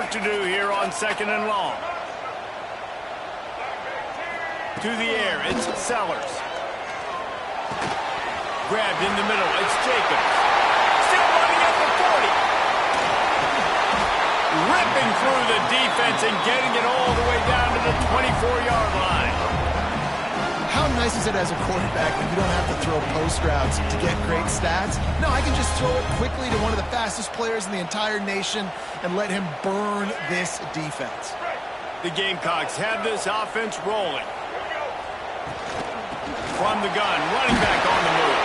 work to do here on 2nd and long. To the air, it's Sellers. Grabbed in the middle, it's Jacobs. Still running at the 40. Ripping through the defense and getting it all the way down to the 24-yard line. How nice is it as a quarterback when you don't have to throw post routes to get great stats? No, I can just throw it quickly to one of the fastest players in the entire nation and let him burn this defense. The Gamecocks have this offense rolling. From the gun, running back on the move.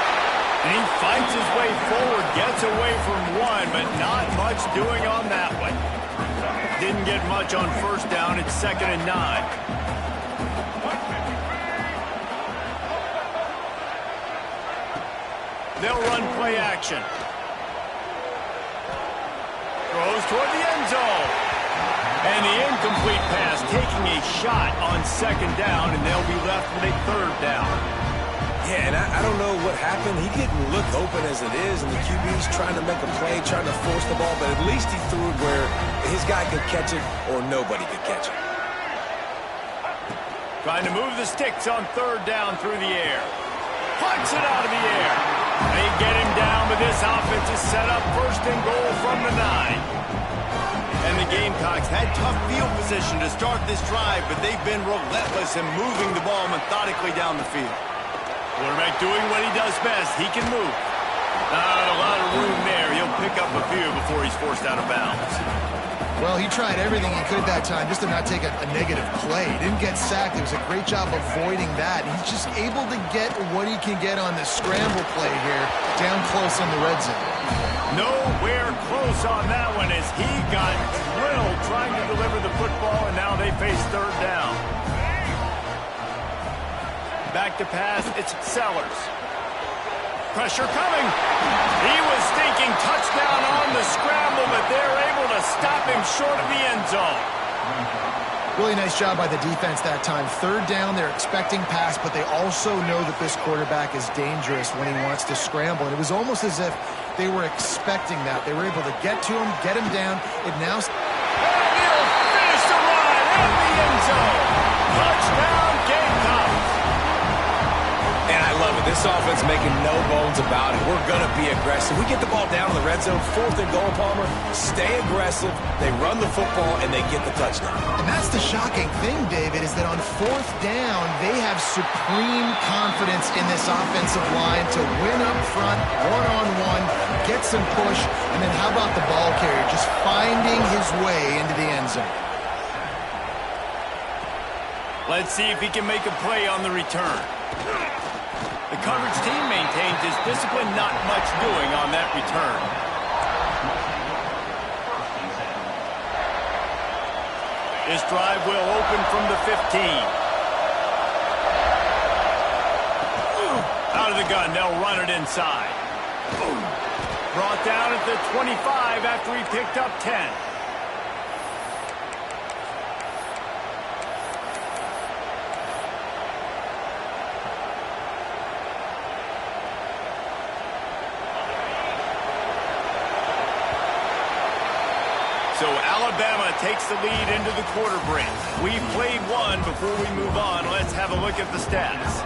And he fights his way forward, gets away from one, but not much doing on that one. Didn't get much on first down. It's 2nd and 9. They'll run play action. Throws toward the end zone. And the incomplete pass taking a shot on 2nd down, and they'll be left with a 3rd down. Yeah, and I don't know what happened. He didn't look open as it is, and the QB's trying to make a play, trying to force the ball, but at least he threw it where his guy could catch it or nobody could catch it. Trying to move the sticks on 3rd down through the air. Punts it out of the air. They get him down, but this offense is set up 1st and goal from the 9. And the Gamecocks had tough field position to start this drive, but they've been relentless in moving the ball methodically down the field. Quarterback doing what he does best. He can move. Not a lot of room there. He'll pick up a few before he's forced out of bounds. Well, he tried everything he could that time just to not take a negative play. He didn't get sacked. It was a great job avoiding that. He's just able to get what he can get on this scramble play here down close in the red zone. Nowhere close on that one as he got drilled trying to deliver the football, and now they face 3rd down. Back to pass, it's Sellers. Pressure coming. He was thinking touchdown on the scramble, but they're able to stop him short of the end zone. Really nice job by the defense that time. 3rd down, they're expecting pass, but they also know that this quarterback is dangerous when he wants to scramble. And it was almost as if they were expecting that. They were able to get to him, get him down. It now... And he'll finish the ride at the end zone. Touchdown, Gamecocks. And I love it. This offense making no bones about it. We're going to be aggressive. We get the ball down in the red zone, 4th and goal, Palmer. Stay aggressive. They run the football, and they get the touchdown. And that's the shocking thing, David, is that on 4th down, they have supreme confidence in this offensive line to win up front, one-on-one, get some push, and then how about the ball carrier just finding his way into the end zone? Let's see if he can make a play on the return. The coverage team maintains his discipline, not much doing on that return. This drive will open from the 15. Out of the gun, they'll run it inside. Brought down at the 25 after he picked up 10. So Alabama takes the lead into the quarter break. We've played one. Before we move on, let's have a look at the stats.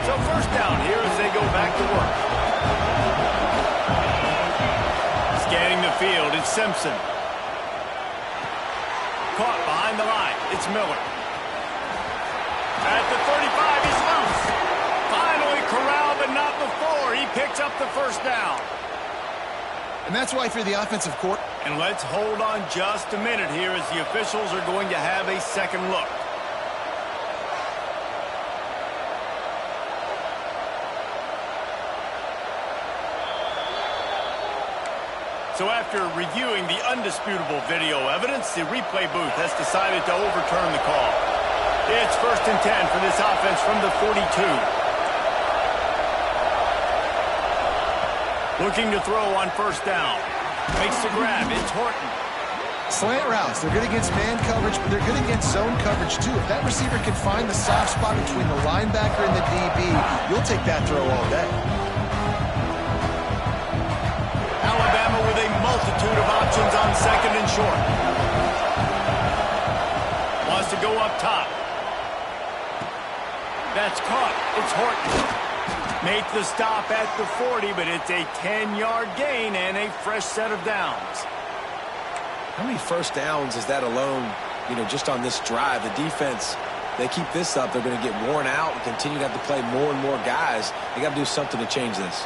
So 1st down here as they go back to work. Scanning the field, it's Simpson. Caught behind the line. It's Miller. At the 35, he's loose. Finally corralled, but not before. He picks up the 1st down. And that's why through the offensive court. And let's hold on just a minute here as the officials are going to have a second look. So after reviewing the undisputable video evidence, the replay booth has decided to overturn the call. It's 1st and 10 for this offense from the 42. Looking to throw on 1st down. Makes the grab. It's Horton. Slant routes, they're good against man coverage, but they're good against zone coverage too. If that receiver can find the soft spot between the linebacker and the DB, you'll take that throw all day. Alabama with a multitude of options on second and short. Wants to go up top. That's caught. It's Horton. Make the stop at the 40, but it's a 10-yard gain and a fresh set of downs. How many first downs is that alone, just on this drive? The defense, they keep this up, they're going to get worn out and continue to have to play more and more guys. They got to do something to change this.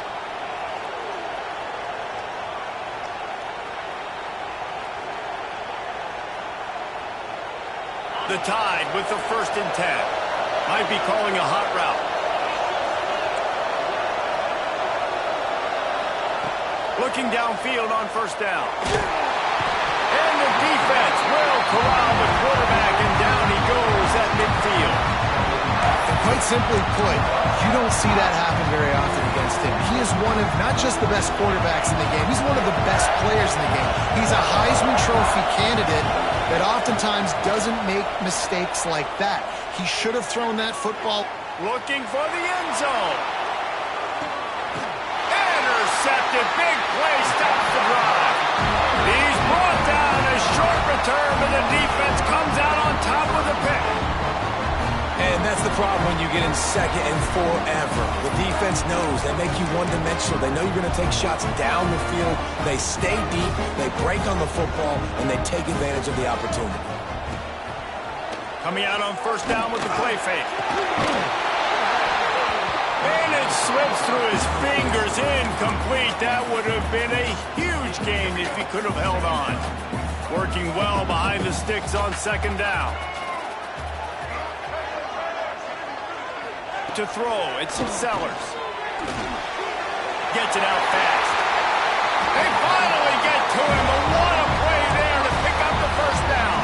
The Tide with the 1st and 10. Might be calling a hot route. Looking downfield on 1st down. And the defense will corral the quarterback, and down he goes at midfield. And quite simply put, you don't see that happen very often against him. He is one of not just the best quarterbacks in the game, he's one of the best players in the game. He's a Heisman Trophy candidate that oftentimes doesn't make mistakes like that. He should have thrown that football. Looking for the end zone. Intercepted. Big play stops the drive. He's brought down. A short return, but the defense comes out on top of the pick. And that's the problem when you get in second and forever. The defense knows they make you one-dimensional. They know you're going to take shots down the field. They stay deep, they break on the football, and they take advantage of the opportunity. Coming out on 1st down with the play fake. And it slips through his fingers, incomplete. That would have been a huge game if he could have held on. Working well behind the sticks on 2nd down. To throw, it's Sellers. Gets it out fast. They finally get to him, but what a play there to pick up the 1st down.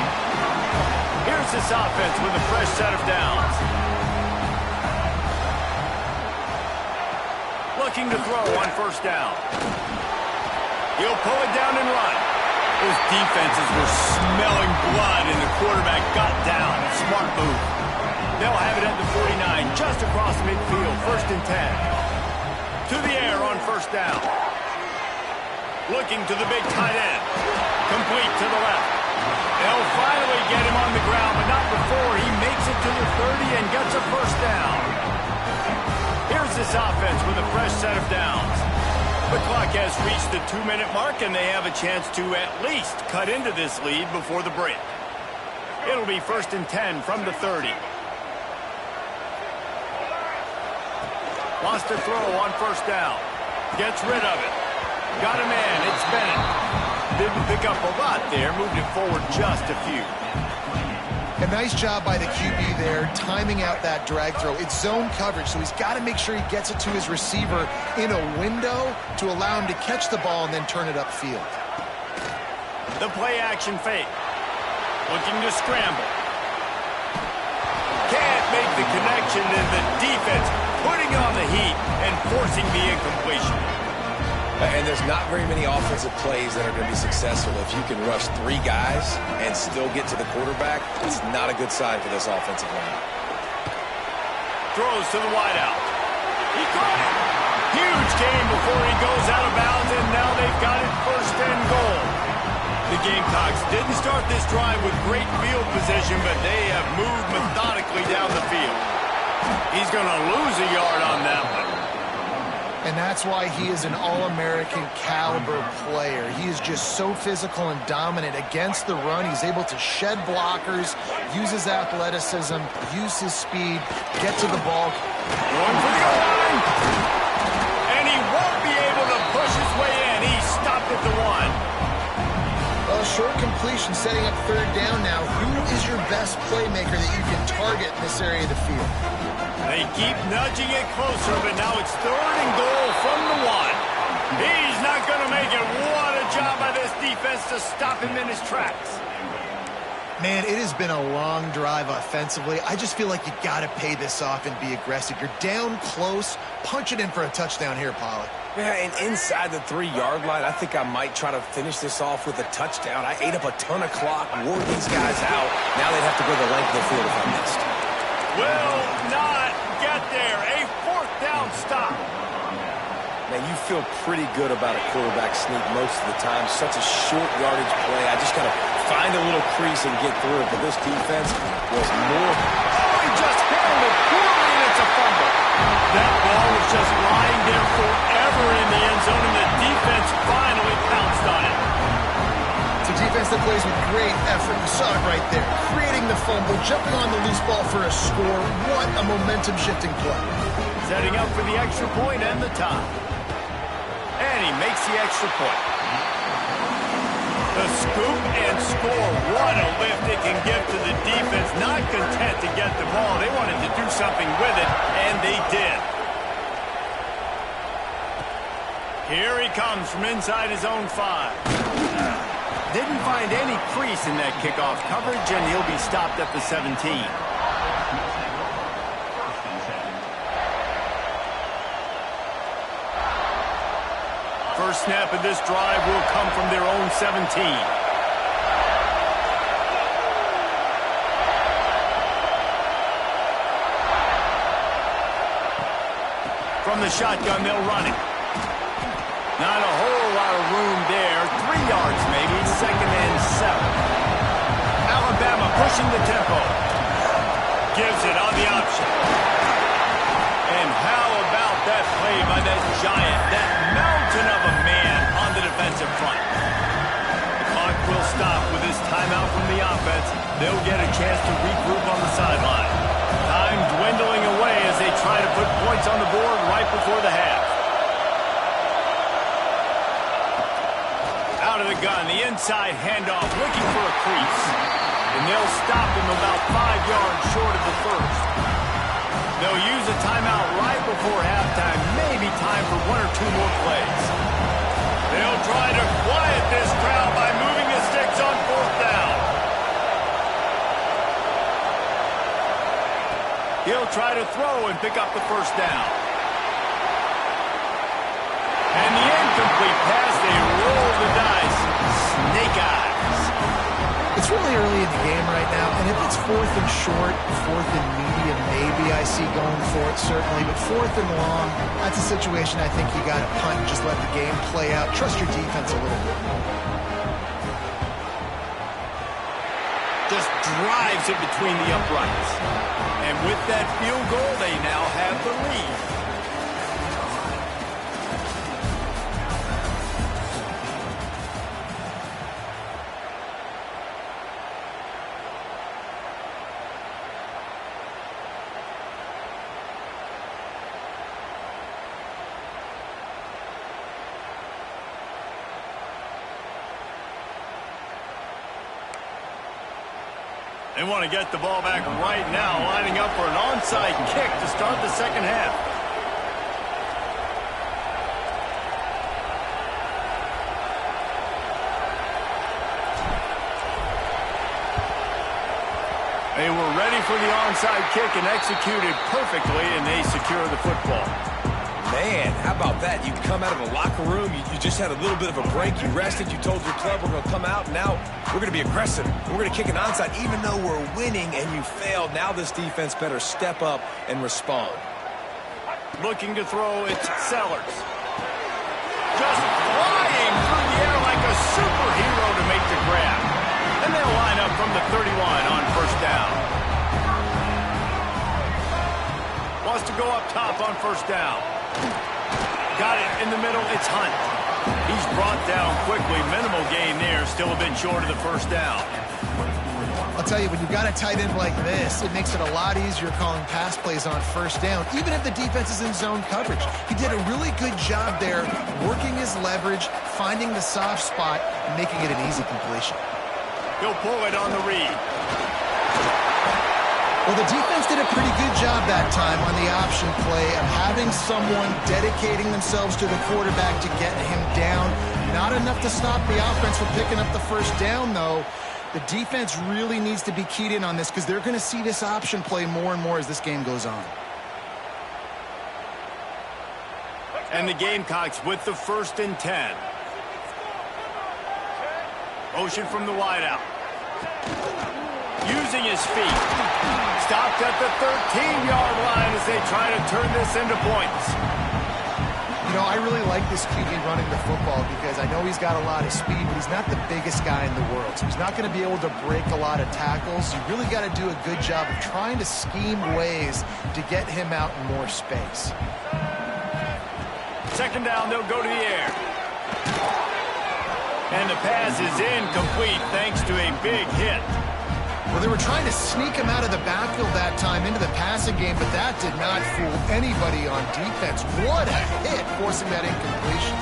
Here's this offense with a fresh set of downs. Looking to throw on 1st down. He'll pull it down and run. Those defenses were smelling blood, and the quarterback got down. Smart move. They'll have it at the 49, just across midfield, 1st and 10. To the air on 1st down. Looking to the big tight end. Complete to the left. They'll finally get him on the ground, but not before he makes it to the 30 and gets a 1st down. Here's this offense with a fresh set of downs. The clock has reached the 2-minute mark, and they have a chance to at least cut into this lead before the break. It'll be 1st and 10 from the 30. Wants to throw on 1st down. Gets rid of it. Got a man. It's Bennett. Didn't pick up a lot there. Moved it forward just a few. A nice job by the QB there, timing out that drag throw. It's zone coverage, so he's got to make sure he gets it to his receiver in a window to allow him to catch the ball and then turn it upfield. The play action fake. Looking to scramble. Can't make the connection, and the defense putting on the heat and forcing the incompletion. And there's not very many offensive plays that are going to be successful. If you can rush 3 guys and still get to the quarterback, it's not a good sign for this offensive line. Throws to the wideout. He caught it. Huge gain before he goes out of bounds, and now they've got it 1st and goal. The Gamecocks didn't start this drive with great field position, but they have moved methodically down the field. He's going to lose a yard on that one. And that's why he is an All-American caliber player. He is just so physical and dominant against the run. He's able to shed blockers, use his athleticism, use his speed, get to the ball. Going for the goal line. And he won't be able to push his way in. He stopped at the 1. Well, short completion setting up 3rd down now. Who is your best playmaker that you can target in this area of the field? They keep nudging it closer, but now it's 3rd and goal from the 1. He's not going to make it. What a job by this defense to stop him in his tracks. Man, it has been a long drive offensively. I just feel like you got to pay this off and be aggressive. You're down close. Punch it in for a touchdown here, Pollock. Yeah, and inside the 3-yard line, I think I might try to finish this off with a touchdown. I ate up a ton of clock, wore these guys out. Now they'd have to go the length of the field if I missed. Will not get there. A 4th down stop. Man, you feel pretty good about a quarterback sneak most of the time. Such a short yardage play. I just got to find a little crease and get through it. But this defense was more. Oh, he just handled it poorly, and it's a fumble. That ball was just lying there forever in the end zone, and the defense finally pounced on it. It's a defense that plays with great effort. You saw it right there. Creating the fumble, jumping on the loose ball for a score. What a momentum-shifting play. Setting up for the extra point and the tie. And he makes the extra point. The scoop and score. What a lift it can give to the defense. Not content to get the ball. They wanted to do something with it, and they did. Here he comes from inside his own 5. Didn't find any crease in that kickoff coverage, and he'll be stopped at the 17. First snap of this drive will come from their own 17. From the shotgun, they'll run it. Not a whole lot of room there. 3 yards maybe, 2nd and 7. Alabama pushing the tempo. Gives it on the option. And how about that play by that giant, that mountain of a man on the defensive front? The clock will stop with this timeout from the offense. They'll get a chance to regroup on the sideline. Time dwindling away as they try to put points on the board right before the half. Out of the gun, the inside handoff, looking for a crease. And they'll stop him about 5 yards short of the first. They'll use a timeout right before halftime. Maybe time for 1 or 2 more plays. They'll try to quiet this crowd by moving the sticks on 4th down. He'll try to throw and pick up the first down. And the incomplete pass, they roll the dice. Snake eyes. It's really early in the game right now, and if it's 4th and short, 4th and medium, maybe I see going for it, certainly. But 4th and long, that's a situation I think you got to punt and just let the game play out. Trust your defense a little bit. Just drives it between the uprights. And with that field goal, they now have the lead. They want to get the ball back right now, lining up for an onside kick to start the second half. They were ready for the onside kick and executed perfectly, and they secure the football. Man, how about that? You come out of the locker room, you just had a little bit of a break, you rested, you told your club we're going to come out, and now we're going to be aggressive. We're going to kick an onside even though we're winning and you failed. Now this defense better step up and respond. Looking to throw, it's Sellers. Just flying through the air like a superhero to make the grab. And they'll line up from the 31 on first down. Wants to go up top on first down. Got it in the middle. It's Hunt. He's brought down quickly. Minimal gain there. Still a bit short of the first down. I'll tell you, when you've got a tight end like this, it makes it a lot easier calling pass plays on first down, even if the defense is in zone coverage. He did a really good job there, working his leverage, finding the soft spot, and making it an easy completion. He'll pull it on the read. Well, the defense did a pretty good job that time on the option play of having someone dedicating themselves to the quarterback to get him down. Not enough to stop the offense from picking up the first down, though. The defense really needs to be keyed in on this because they're going to see this option play more and more as this game goes on. And the Gamecocks with the 1st and 10. Motion from the wideout. Using his feet. Stopped at the 13-yard line as they try to turn this into points. You know, I really like this QB running the football because I know he's got a lot of speed, but he's not the biggest guy in the world. So he's not going to be able to break a lot of tackles. You really got to do a good job of trying to scheme ways to get him out in more space. 2nd down, they'll go to the air. And the pass is incomplete thanks to a big hit. Well, they were trying to sneak him out of the backfield that time into the passing game, but that did not fool anybody on defense. What a hit, forcing that incompletion.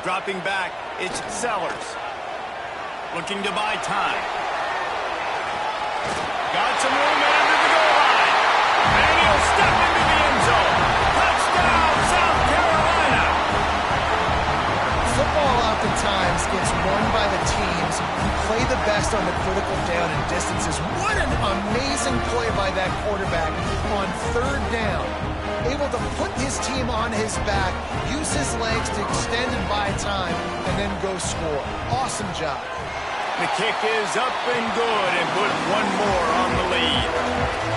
Dropping back, it's Sellers. Looking to buy time. Got some room under the goal line. And he'll step into the end zone. Touchdown, South Carolina! Football oftentimes gets won by the teams who play the best on the critical down and distances. What an amazing play by that quarterback on 3rd down. Able to put his team on his back, use his legs to extend and buy time, and then go score. Awesome job. The kick is up and good and put one more on the lead.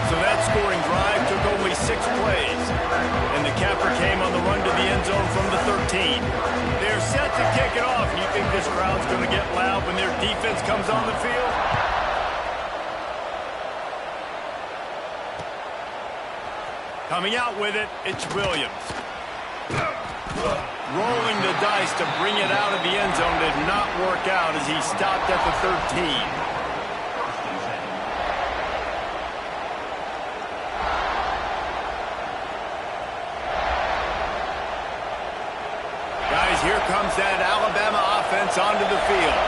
So that scoring drive took only 6 plays. And the capper came on the run to the end zone from the 13. They're set to kick it off. You think this crowd's going to get loud when their defense comes on the field? Coming out with it, it's Williams. Rolling the dice to bring it out of the end zone did not work out as he stopped at the 13. Guys, here comes that Alabama offense onto the field.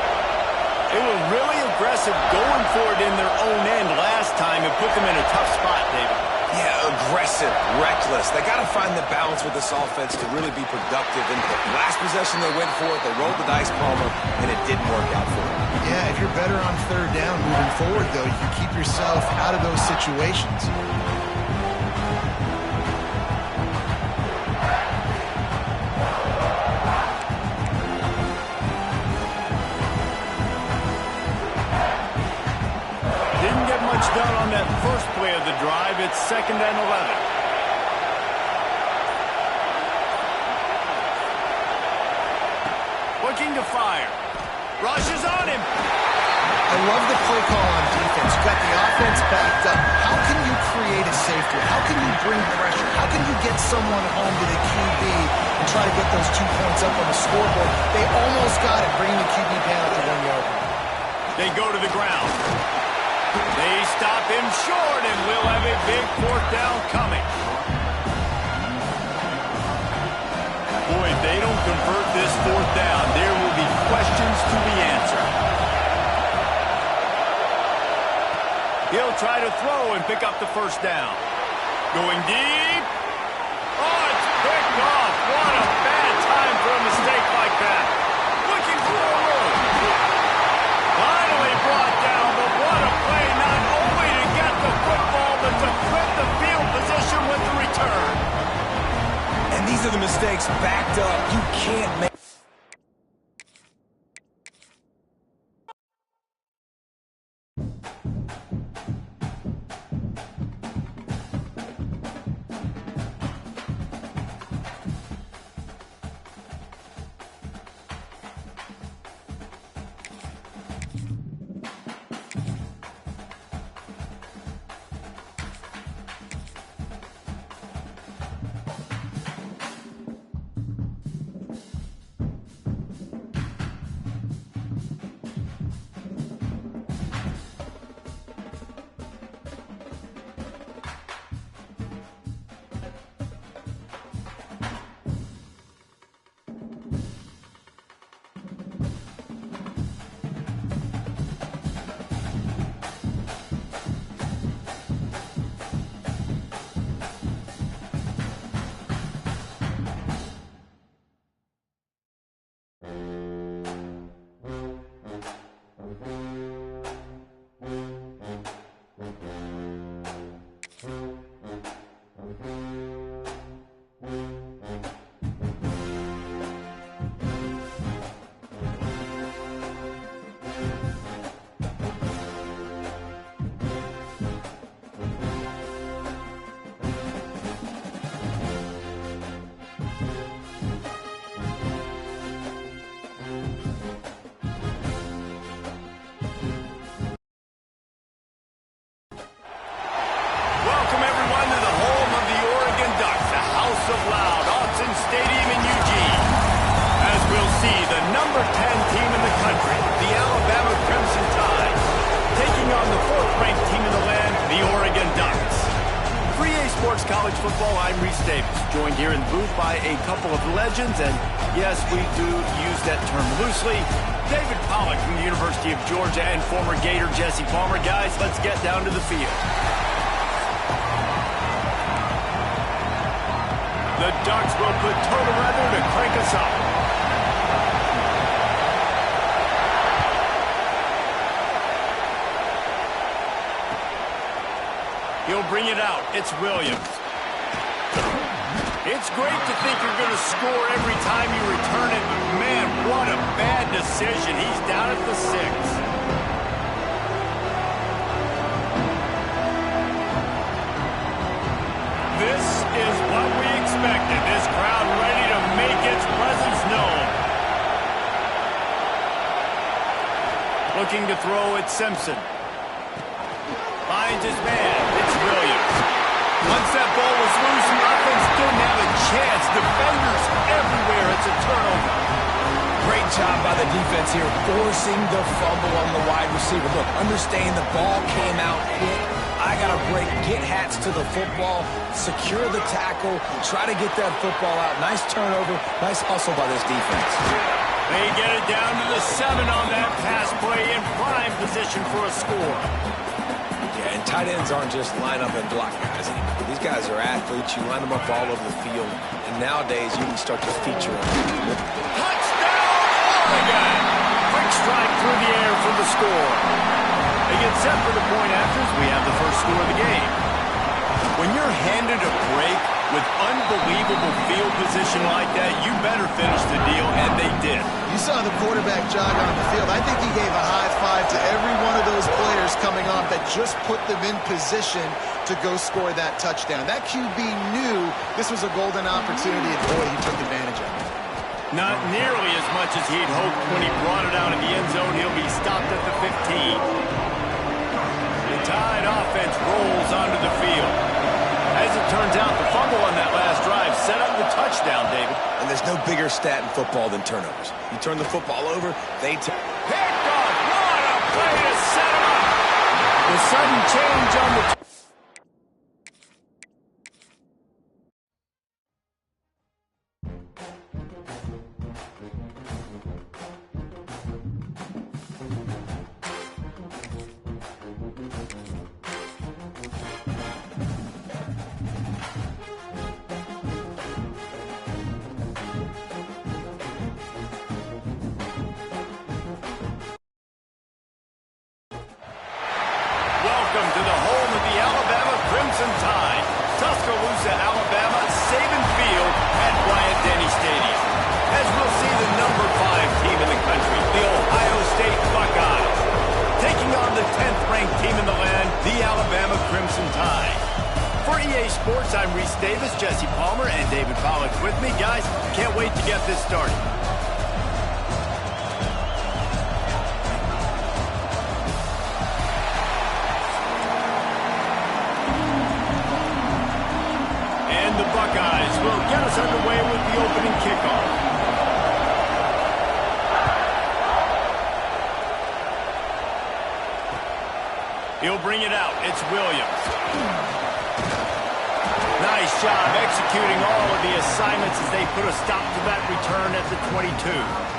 They were really aggressive going for it in their own end last time and put them in a tough spot, David. Yeah, aggressive, reckless. They got to find the balance with this offense to really be productive. And last possession they went for it, they rolled the dice, Palmer, and it didn't work out for them. Yeah, if you're better on 3rd down moving forward, though, you can keep yourself out of those situations. Done on that first play of the drive. It's 2nd and 11. Looking to fire. Rushes on him. I love the play call on defense. You got the offense backed up. How can you create a safety? How can you bring pressure? How can you get someone home to the QB and try to get those 2 points up on the scoreboard? They almost got it, bringing the QB down at the 1-yard line. They go to the ground. They stop him short, and we'll have a big 4th down coming. Boy, if they don't convert this 4th down, there will be questions to be answered. He'll try to throw and pick up the 1st down. Going deep. Oh, it's picked off. What a bad time for a mistake like that. Looking for a room. Finally brought down, but what a play, not only to get the football, but to flip the field position with the return. And these are the mistakes backed up. You can't make. of loud Autzen Stadium in Eugene, as we'll see the number 10 team in the country, the Alabama Crimson Tide, taking on the 4th-ranked team in the land, the Oregon Ducks. For EA Sports College Football, I'm Reese Davis, joined here in the booth by a couple of legends, and yes, we do use that term loosely. David Pollack from the University of Georgia and former Gator Jesse Palmer. Guys, let's get down to the field. The Ducks will put total weather to crank us up. He'll bring it out. It's Williams. It's great to think you're going to score every time you return it, but man, what a bad decision. He's down at the 6. This is what we expected. This crowd ready to make its presence known. Looking to throw at Simpson. Finds his man. It's Williams. Once that ball was loose, the offense didn't have a chance. Defenders everywhere. It's a turnover. Great job by the defense here, forcing the fumble on the wide receiver. Look, understand the ball came out quick. I got to break, get hats to the football, secure the tackle, try to get that football out. Nice turnover, nice hustle by this defense. They get it down to the 7 on that pass play in prime position for a score. Yeah, and tight ends aren't just line up and block guys anymore. These guys are athletes. You line them up all over the field. And nowadays, you can start to feature them. Touchdown, Oregon! Quick strike through the air for the score. They get set for the point afters. We have the first score of the game. When you're handed a break with unbelievable field position like that, you better finish the deal, and they did. You saw the quarterback jog on the field. I think he gave a high five to every one of those players coming off that just put them in position to go score that touchdown. That QB knew this was a golden opportunity, and boy, he took advantage of it. Not nearly as much as he'd hoped when he brought it out in the end zone. He'll be stopped at the 15. The Tide offense rolls onto the field. As it turns out, the fumble on that last drive set up the touchdown, David. And there's no bigger stat in football than turnovers. You turn the football over, they take. Picked off. What a play to set him up. The sudden change on the... Welcome to the home of the Alabama Crimson Tide, Tuscaloosa, Alabama, Saban Field at Bryant-Denny Stadium. As we'll see the number 5 team in the country, the Ohio State Buckeyes, taking on the 10th-ranked team in the land, the Alabama Crimson Tide. For EA Sports, I'm Reese Davis, Jesse Palmer, and David Pollack with me. Guys, can't wait to get this started. The Buckeyes will get us underway with the opening kickoff. He'll bring it out. It's Williams. Nice job executing all of the assignments as they put a stop to that return at the 22.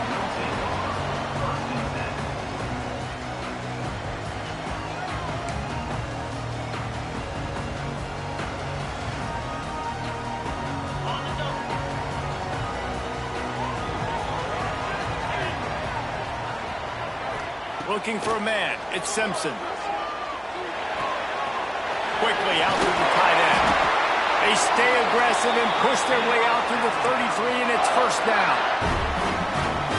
Looking for a man. It's Simpson. Quickly out to the tight end. They stay aggressive and push their way out to the 33, and it's first down.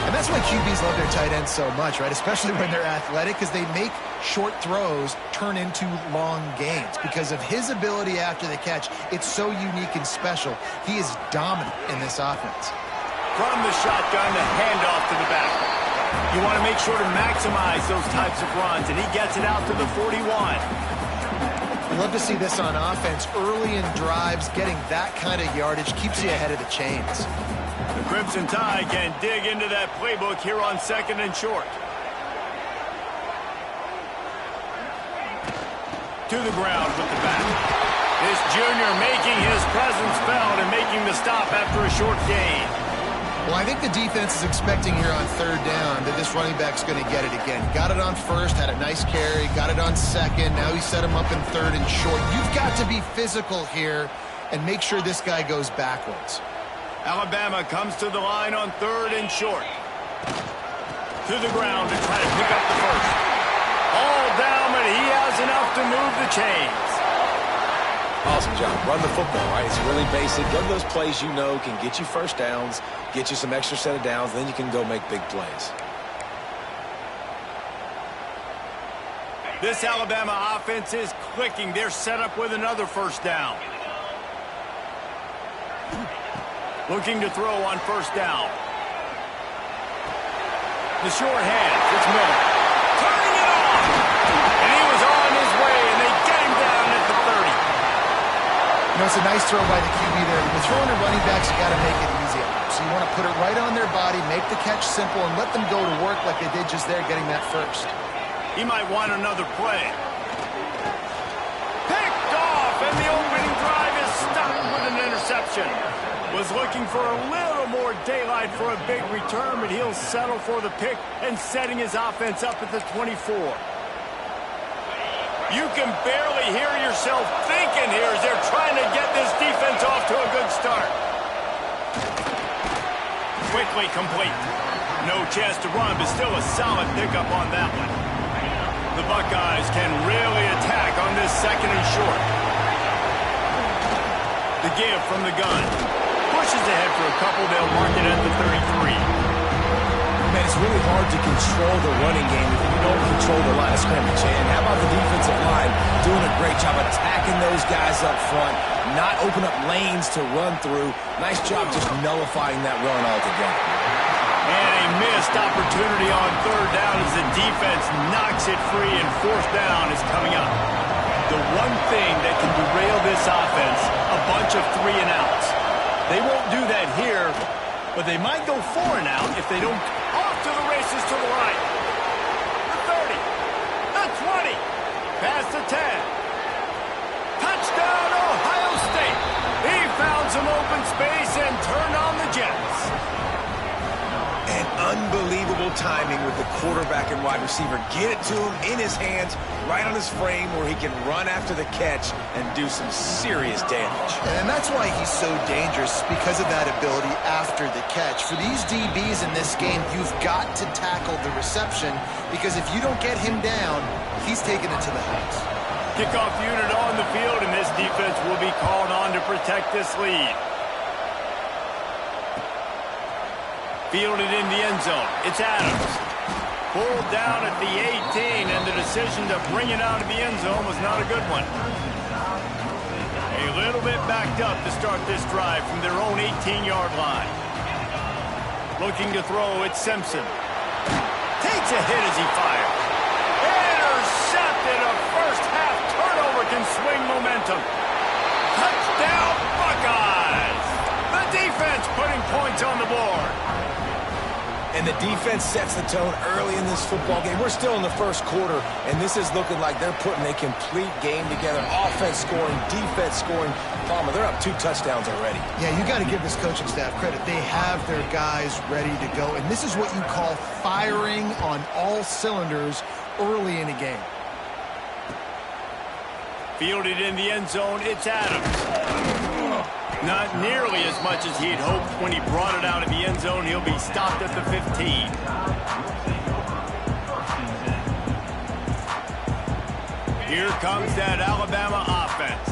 And that's why QBs love their tight ends so much, right? Especially when they're athletic, because they make short throws turn into long gains. Because of his ability after the catch, it's so unique and special. He is dominant in this offense. From the shotgun, the handoff to the back. You want to make sure to maximize those types of runs, and he gets it out to the 41. Love to see this on offense. Early in drives, getting that kind of yardage keeps you ahead of the chains. The Crimson Tide can dig into that playbook here on 2nd and short. To the ground with the back. This junior making his presence felt and making the stop after a short gain. Well, I think the defense is expecting here on 3rd down that this running back's going to get it again. Got it on 1st, had a nice carry, got it on 2nd. Now he set him up in 3rd and short. You've got to be physical here and make sure this guy goes backwards. Alabama comes to the line on 3rd and short. To the ground to try to pick up the first. All down, but he has enough to move the chains. Awesome job. Run the football, right? It's really basic. Get those plays you know can get you first downs, get you some extra set of downs, then you can go make big plays. This Alabama offense is clicking. They're set up with another first down. Looking to throw on 1st down. The short hands. It's Miller. Turning it on. And he was on his way, and they get him down at the 30. You know, it's a nice throw by the QB there. When you're throwing to running backs, you got to make it easy on them. So you want to put it right on their body, make the catch simple, and let them go to work like they did just there, getting that first. He might want another play. Picked off, and the opening drive is stopped with an interception. Was looking for a little more daylight for a big return, but he'll settle for the pick and setting his offense up at the 24. You can barely hear yourself thinking here as they're trying to get this defense off to a good start. Quickly complete. No chance to run, but still a solid pickup on that one. The Buckeyes can really attack on this 2nd and short. The give from the gun. Pushes ahead for a couple. They'll mark it at the 33. Man, it's really hard to control the running game if you don't control the line of scrimmage. And how about the defensive line doing a great job attacking those guys up front, not open up lanes to run through. Nice job just nullifying that run altogether. And a missed opportunity on 3rd down as the defense knocks it free, and 4th down is coming up. The one thing that can derail this offense, a bunch of 3 and outs. They won't do that here, but they might go 4 and out if they don't. Off to the races to the right. The 30. The 20. Past the 10. Touchdown, Ohio State. He found some open space and turned on the Jets. And unbelievable timing with the quarterback and wide receiver. Get it to him in his hands, right on his frame where he can run after the catch and do some serious damage. And that's why he's so dangerous, because of that ability after the catch. For these DBs in this game, you've got to tackle the reception, because if you don't get him down, he's taking it to the house. Kickoff unit on the field, and this defense will be called on to protect this lead. Fielded in the end zone. It's Adams. Pulled down at the 18, and the decision to bring it out of the end zone was not a good one. A little bit backed up to start this drive from their own 18-yard line. Looking to throw, it's Simpson. Takes a hit as he fires. Intercepted. A first-half turnover can swing momentum. Touchdown, Buckeyes! The defense putting points on the board. And the defense sets the tone early in this football game. We're still in the 1st quarter, and this is looking like they're putting a complete game together. Offense scoring, defense scoring. Palmer, they're up 2 touchdowns already. Yeah, you got to give this coaching staff credit. They have their guys ready to go, and this is what you call firing on all cylinders early in a game. Fielded in the end zone, it's Adams. Not nearly as much as he'd hoped when he brought it out of the end zone. He'll be stopped at the 15. Here comes that Alabama offense.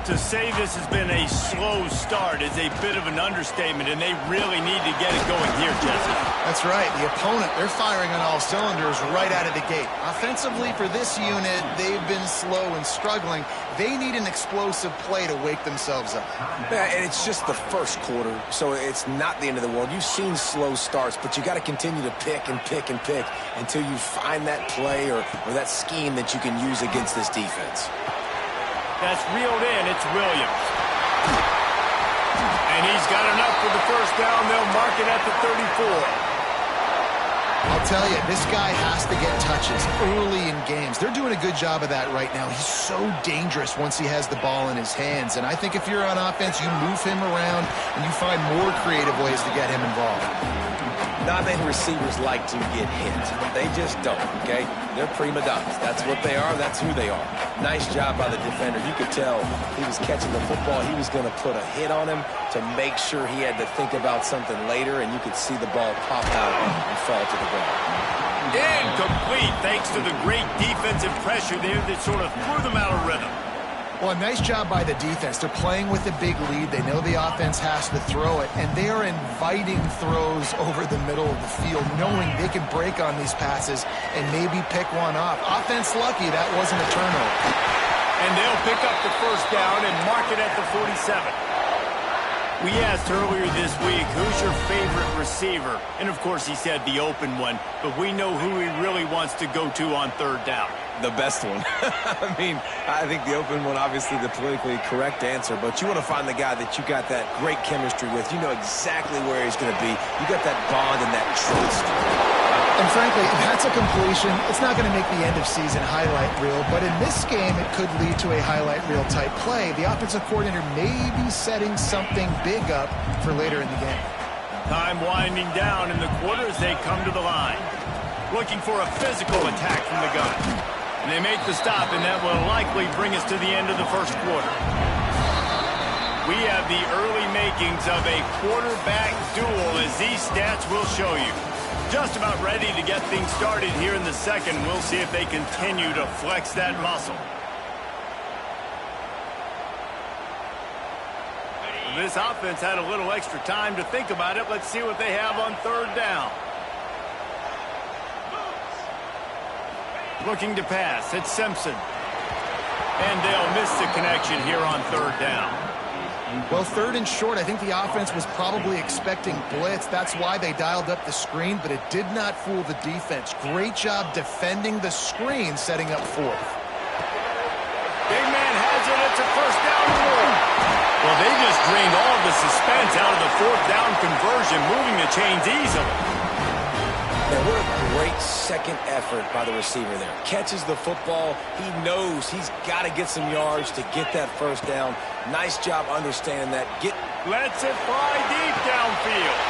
To say this has been a slow start is a bit of an understatement, and they really need to get it going here, Jesse. That's right. The opponent, they're firing on all cylinders right out of the gate. Offensively, for this unit, they've been slow and struggling. They need an explosive play to wake themselves up. Yeah, and it's just the 1st quarter, so it's not the end of the world. You've seen slow starts, but you got to continue to pick and pick and pick until you find that play or that scheme that you can use against this defense. That's reeled in. It's Williams. And he's got enough for the first down. They'll mark it at the 34. I'll tell you, this guy has to get touches early in games. They're doing a good job of that right now. He's so dangerous once he has the ball in his hands. And I think if you're on offense, you move him around and you find more creative ways to get him involved. Not many receivers like to get hit. They just don't, okay? They're prima donnas. That's what they are. That's who they are. Nice job by the defender. You could tell he was catching the football. He was going to put a hit on him to make sure he had to think about something later, and you could see the ball pop out and fall to the ground. Incomplete, thanks to the great defensive pressure there that sort of threw them out of rhythm. Well, nice job by the defense. They're playing with a big lead. They know the offense has to throw it, and they are inviting throws over the middle of the field, knowing they can break on these passes and maybe pick one off. Offense lucky that wasn't a turnover. And they'll pick up the first down and mark it at the 47. We asked earlier this week, who's your favorite receiver? And, of course, he said the open one, but we know who he really wants to go to on third down. The best one. I mean, I think the open one, obviously the politically correct answer, but you want to find the guy that you got that great chemistry with. You know exactly where he's going to be. You got that bond and that trust. And frankly, if that's a completion, it's not going to make the end-of-season highlight reel, but in this game, it could lead to a highlight reel type play. The offensive coordinator may be setting something big up for later in the game. Time winding down in the quarter as they come to the line. Looking for a physical attack from the gun. And they make the stop, and that will likely bring us to the end of the first quarter. We have the early makings of a quarterback duel, as these stats will show you. Just about ready to get things started here in the second. We'll see if they continue to flex that muscle. This offense had a little extra time to think about it. Let's see what they have on third down. Looking to pass. It's Simpson. And they'll miss the connection here on third down. Well, third and short, I think the offense was probably expecting blitz. That's why they dialed up the screen, but it did not fool the defense. Great job defending the screen, setting up fourth. Big man has it. It's a first down and more. Well, they just drained all of the suspense out of the fourth down conversion, moving the chains easily. Now, what a great second effort by the receiver there. Catches the football. He knows he's got to get some yards to get that first down. Nice job understanding that. Lets it fly deep downfield.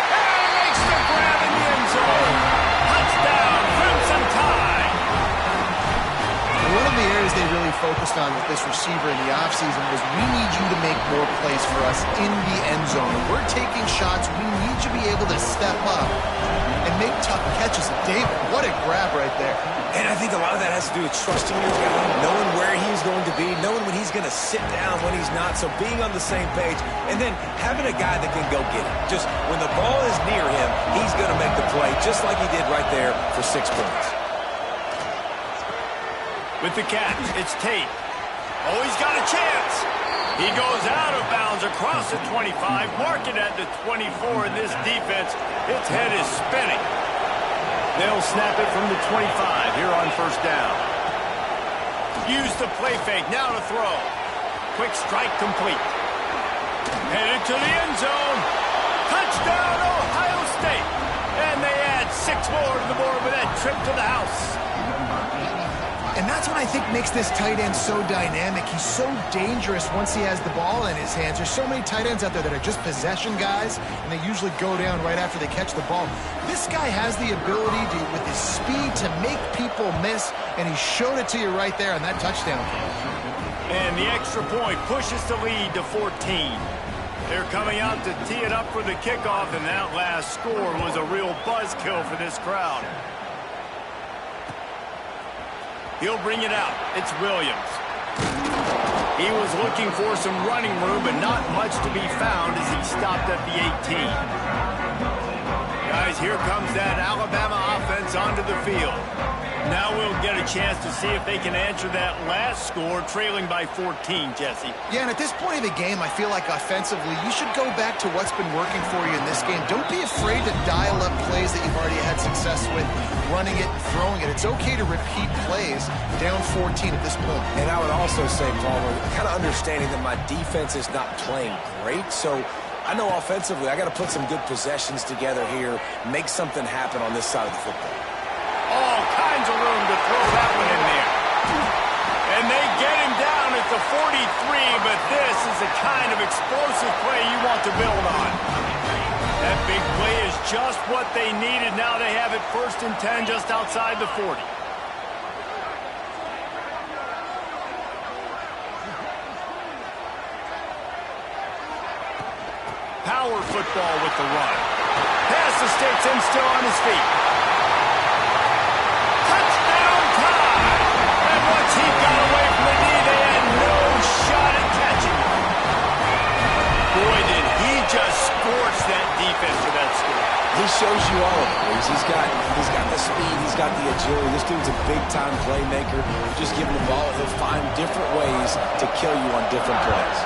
And makes the grab in the end zone. Touchdown, Crimson Tide. One of the areas they really focused on with this receiver in the offseason was we need you to make more plays for us in the end zone. When we're taking shots, we need you to be able to step up and make tough catches. David, what a grab right there. And I think a lot of that has to do with trusting your guy, knowing where he's going to be, knowing when he's going to sit down, when he's not, so being on the same page, and then having a guy that can go get it. Just when the ball is near him, he's going to make the play, just like he did right there for 6 points. With the catch, it's Tate. Oh, he's got a chance. He goes out of bounds across the 25, mark it at the 24, and this defense, its head is spinning. They'll snap it from the 25 here on first down. Use the play fake, now to throw. Quick strike complete. Headed to the end zone. Touchdown, Ohio State. And they add 6 more to the board with that trip to the house. And that's what I think makes this tight end so dynamic. He's so dangerous once he has the ball in his hands. There's so many tight ends out there that are just possession guys, and they usually go down right after they catch the ball. This guy has the ability to, with his speed, to make people miss, and he showed it to you right there on that touchdown. And the extra point pushes the lead to 14. They're coming out to tee it up for the kickoff, and that last score was a real buzzkill for this crowd. He'll bring it out. It's Williams. He was looking for some running room, but not much to be found as he stopped at the 18. Guys, here comes that Alabama offense onto the field. Now we'll get a chance to see if they can answer that last score, trailing by 14, Jesse. Yeah, and at this point of the game, I feel like offensively, you should go back to what's been working for you in this game. Don't be afraid to dial up plays that you've already had success with, running it and throwing it. It's okay to repeat plays down 14 at this point. And I would also say, Palmer, kind of understanding that my defense is not playing great, so I know offensively I got to put some good possessions together here, make something happen on this side of the football. All kinds of room to throw that one in there. And they get him down at the 43, but this is the kind of explosive play you want to build on. That big play is just what they needed. Now they have it 1st and 10 just outside the 40. Power football with the run. Pass the sticks and still on his feet. He got away from the knee. They had no shot at catching him. Boy, did he just scorch that defense for that score. He shows you all of it. He's got the speed. He's got the agility. This dude's a big-time playmaker. You just give him the ball, he'll find different ways to kill you on different plays.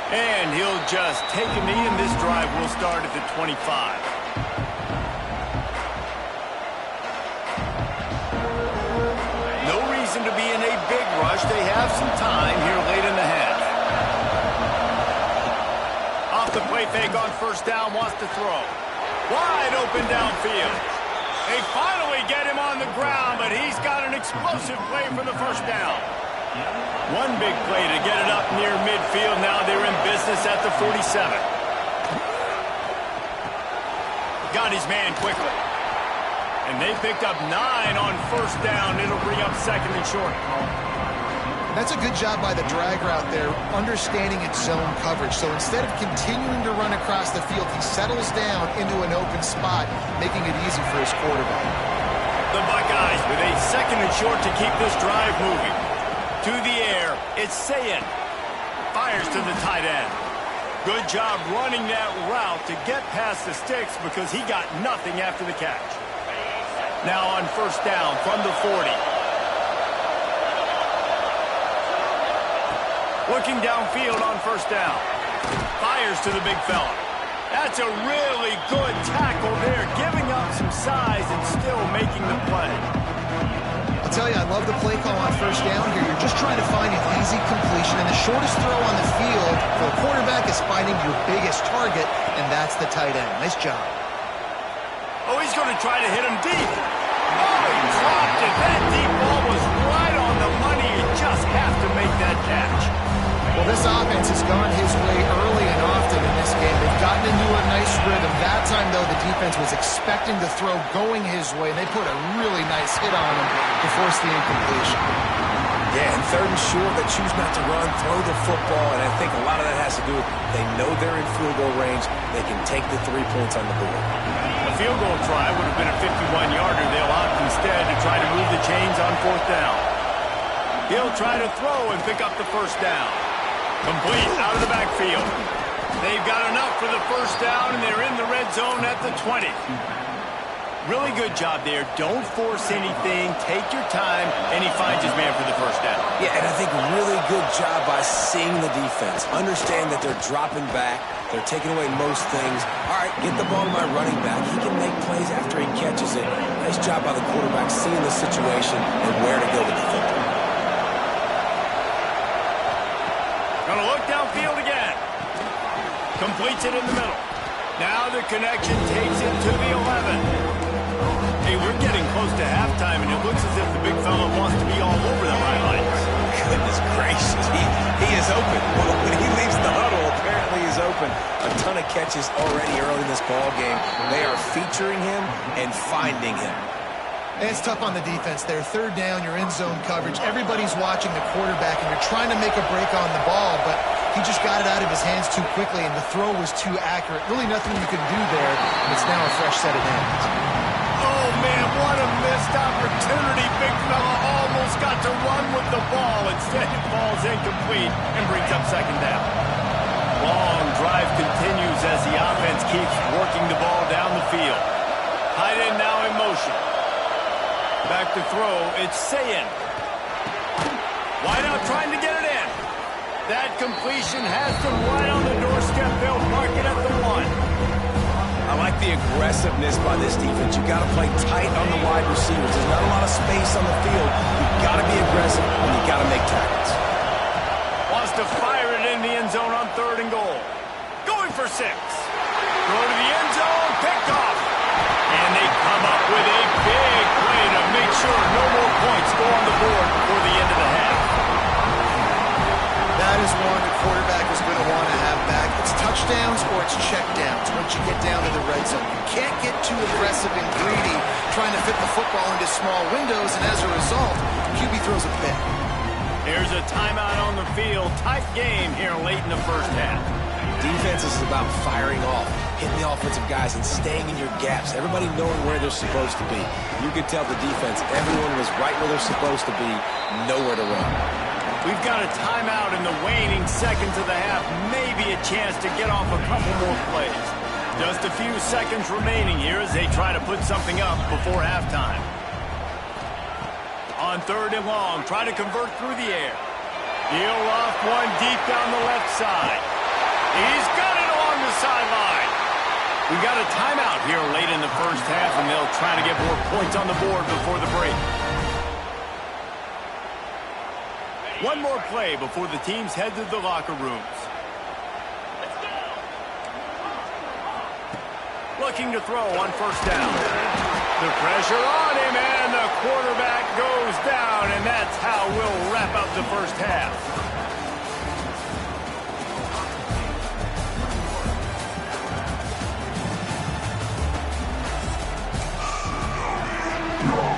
And he'll just take a knee, and this drive will start at the 25. To be in a big rush. They have some time here late in the half. Off the play fake on 1st down, wants to throw. Wide open downfield. They finally get him on the ground, but he's got an explosive play for the 1st down. One big play to get it up near midfield. Now they're in business at the 47. Got his man quickly. And they picked up 9 on 1st down. It'll bring up 2nd and short. That's a good job by the drag route there, understanding its zone coverage. So instead of continuing to run across the field, he settles down into an open spot, making it easy for his quarterback. The Buckeyes with a 2nd and short to keep this drive moving. To the air, it's Sayin. Fires to the tight end. Good job running that route to get past the sticks because he got nothing after the catch. Now on 1st down from the 40. Looking downfield on 1st down. Fires to the big fella. That's a really good tackle there, giving up some size and still making the play. I'll tell you, I love the play call on 1st down here. You're just trying to find an easy completion, and the shortest throw on the field for the quarterback is finding your biggest target, and that's the tight end. Nice job. Oh, he's going to try to hit him deep. Oh, he dropped it. That deep ball was right on the money. You just have to make that catch. Well, this offense has gone his way early and often in this game. They've gotten into a nice rhythm. That time, though, the defense was expecting the throw going his way. They put a really nice hit on him to force the incompletion. Yeah, and 3rd and short, they choose not to run, throw the football, and I think a lot of that has to do with they know they're in field goal range. They can take the 3 points on the board. A field goal try would have been a 51-yarder. They'll opt instead to try to move the chains on 4th down. He'll try to throw and pick up the 1st down. Complete out of the backfield. They've got enough for the 1st down, and they're in the red zone at the 20. Really good job there. Don't force anything. Take your time, and he finds his man for the 1st down. Yeah, and I think really good job by seeing the defense. Understand that they're dropping back. They're taking away most things. All right, get the ball to my running back. He can make plays after he catches it. Nice job by the quarterback seeing the situation and where to go with the football. Going to look downfield again. Completes it in the middle. Now the connection takes it to the 11. Hey, we're getting close to halftime, and it looks as if the big fella wants to be all over the highlights. Goodness gracious, he is open. When he leaves the huddle, apparently he's open. A ton of catches already early in this ball game. They are featuring him and finding him. And it's tough on the defense there. 3rd down, you're in zone coverage. Everybody's watching the quarterback, and you're trying to make a break on the ball, but he just got it out of his hands too quickly, and the throw was too accurate. Really nothing you can do there. It's now a fresh set of hands. Oh, man, what a missed opportunity. Big fella almost got to run with the ball. Instead, it falls incomplete and brings up 2nd down. Long drive continues as the offense keeps working the ball down Tight end now in motion. Back to throw. It's Sayin. Wide out trying to get it in. That completion has them right on the doorstep. They'll mark it at the 1. I like the aggressiveness by this defense. You got to play tight on the wide receivers. There's not a lot of space on the field. You got to be aggressive, and you got to make tackles. Wants to fire it in the end zone on 3rd and goal. Going for 6. Throw to the end zone, picked off. And they come up with a big play to make sure no more points go on the board before the end of the half. That is one the quarterback is going to want to have back. It's touchdowns or it's checkdowns once you get down to the red zone. You can't get too aggressive and greedy trying to fit the football into small windows, and as a result, QB throws a pick. Here's a timeout on the field. Tight game here late in the first half. Defense is about firing off, hitting the offensive guys, and staying in your gaps. Everybody knowing where they're supposed to be. You could tell the defense, everyone was right where they're supposed to be, nowhere to run. We've got a timeout in the waning seconds of the half. Maybe a chance to get off a couple more plays. Just a few seconds remaining here as they try to put something up before halftime. On 3rd and long, try to convert through the air. He'll off one deep down the left side. He's got it along the sideline. We got a timeout here late in the first half, and they'll try to get more points on the board before the break. One more play before the teams head to the locker rooms. Looking to throw on 1st down. The pressure on him, and the quarterback goes down, and that's how we'll wrap up the first half.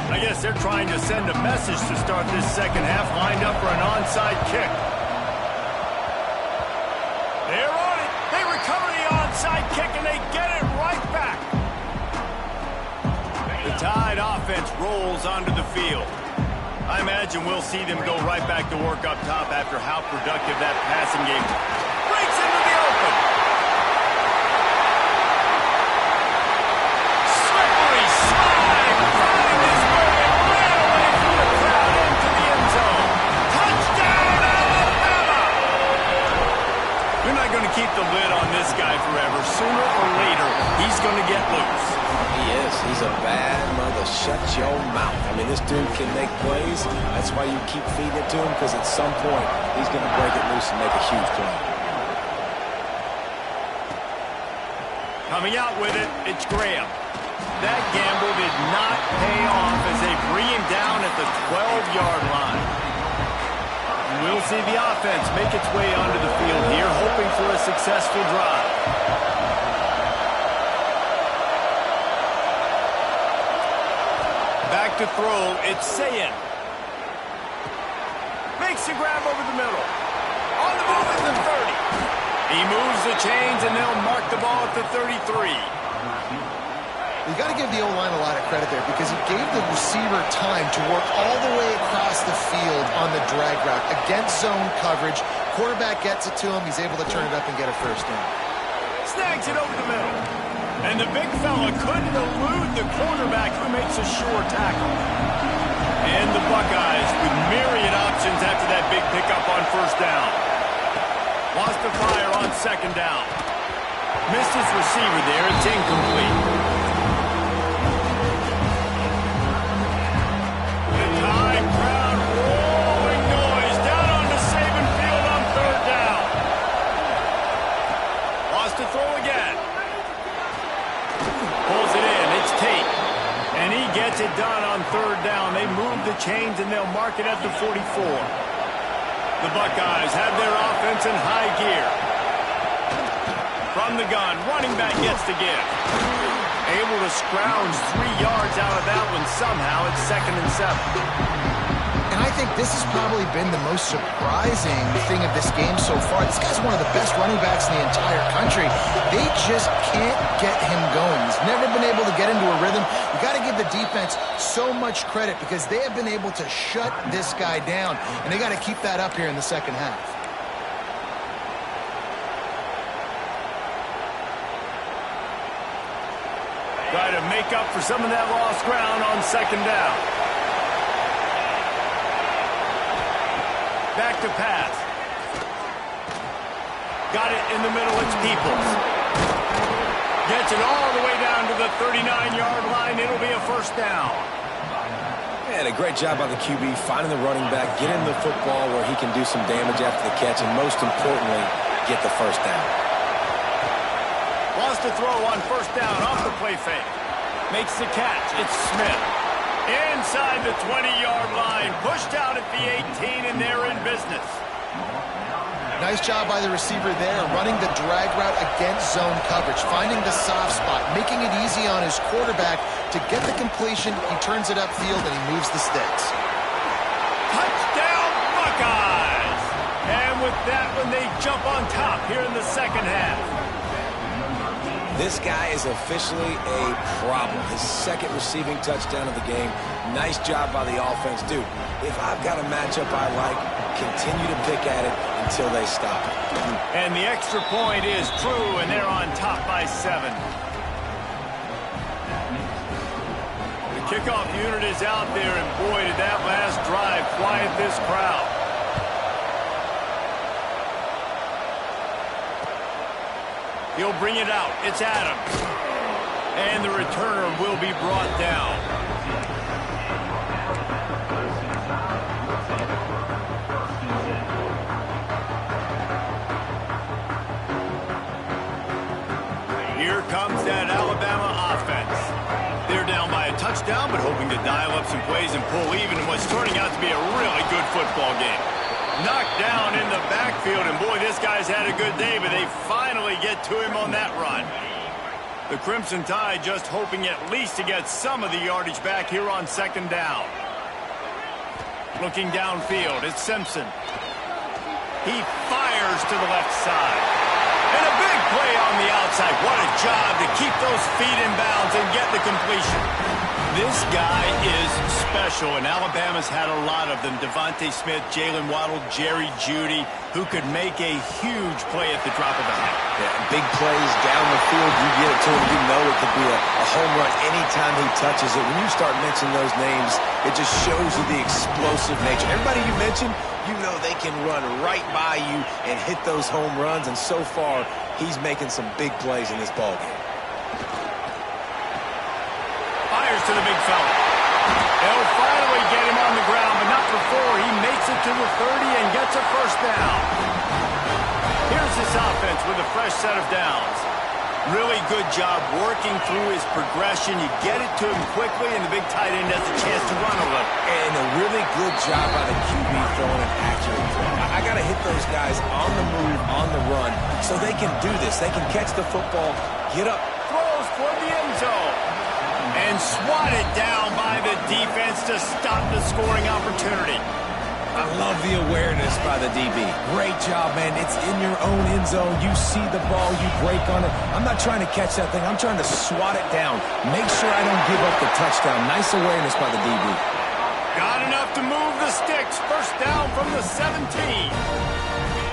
I guess they're trying to send a message to start this second half, lined up for an onside kick. They're on it. They recover the onside kick, and they get it right back. The Tide offense rolls onto the field. I imagine we'll see them go right back to work up top after how productive that passing game breaks into the open. Slippery slide, finding his way and ran away from the crowd into the end zone. Touchdown, Alabama! You're not going to keep the lid on this guy forever. Sooner or later, he's going to get loose. He is. He's a bad mother. Shut your mouth. I mean, this dude can make plays. That's why you keep feeding it to him, because at some point, he's going to break it loose and make a huge play. Coming out with it, it's Graham. That gamble did not pay off as they bring him down at the 12-yard line. We'll see the offense make its way onto the field here, hoping for a successful drive. Back to throw, it's Sayin. Makes the grab over the middle. On the move at the 30. He moves the chains, and they'll mark the ball at the 33. You got to give the O-line a lot of credit there because he gave the receiver time to work all the way across the field on the drag route against zone coverage. Quarterback gets it to him. He's able to turn it up and get a first down. Snags it over the middle. And the big fella couldn't elude the quarterback who makes a sure tackle. And the Buckeyes with myriad options after that big pickup on 1st down. Wants to fire on 2nd down. Missed his receiver there. It's incomplete. Gets it done on 3rd down. They move the chains, and they'll mark it at the 44. The Buckeyes have their offense in high gear. From the gun, running back gets the give. Able to scrounge 3 yards out of that one somehow. It's 2nd and 7. And I think this has probably been the most surprising thing of this game so far. This guy's one of the best running backs in the entire country. They just can't get him going. He's never been able to get into a rhythm. You got to give the defense so much credit because they have been able to shut this guy down, and they got to keep that up here in the second half. Try to make up for some of that lost ground on second down. Back to pass. Got it in the middle. It's Peoples. Gets it all the way down to the 39-yard line. It'll be a first down. And a great job by the QB finding the running back, getting the football where he can do some damage after the catch, and most importantly, get the first down. Wants to throw on first down off the play fake. Makes the catch. It's Smith. Inside the 20-yard line. Pushed out at the 18, and they're in business. Nice job by the receiver there, running the drag route against zone coverage, finding the soft spot, making it easy on his quarterback to get the completion. He turns it upfield, and he moves the sticks. Touchdown, Buckeyes! And with that one, they jump on top here in the second half. This guy is officially a problem. His second receiving touchdown of the game. Nice job by the offense. Dude, if I've got a matchup I like, continue to pick at it until they stop. And the extra point is true, and they're on top by 7. The kickoff unit is out there, and boy, did that last drive quiet this crowd. He'll bring it out. It's Adams. And the returner will be brought down. Here comes that Alabama offense. They're down by a touchdown, but hoping to dial up some plays and pull even in what's turning out to be a really good football game. Knocked down in the backfield, and boy, this guy's had a good day, but they finally get to him on that run. The Crimson Tide just hoping at least to get some of the yardage back here on second down. Looking downfield, it's Simpson. He fires to the left side. And a big play on the outside. What a job to keep those feet in bounds and get the completion. This guy is special, and Alabama's had a lot of them. Devontae Smith, Jalen Waddle, Jerry Jeudy, who could make a huge play at the drop of a hat. Yeah, big plays down the field. You get it to him, you know it could be a home run anytime he touches it. When you start mentioning those names, it just shows you the explosive nature. Everybody you mentioned, you know they can run right by you and hit those home runs, and so far, he's making some big plays in this ballgame. Fires to the big fella. They'll finally get him on the ground, but not before he makes it to the 30 and gets a first down. Here's this offense with a fresh set of downs. Really good job working through his progression. You get it to him quickly, and the big tight end has a chance to run a little. And a really good job by the QB throwing an accurate throw. I got to hit those guys on the move, on the run, so they can do this. They can catch the football, get up. Throws toward the end zone. And swatted down by the defense to stop the scoring opportunity. I love the awareness by the DB. Great job, man. It's in your own end zone. You see the ball, you break on it. I'm not trying to catch that thing. I'm trying to swat it down. Make sure I don't give up the touchdown. Nice awareness by the DB. Got enough to move the sticks. First down from the 17.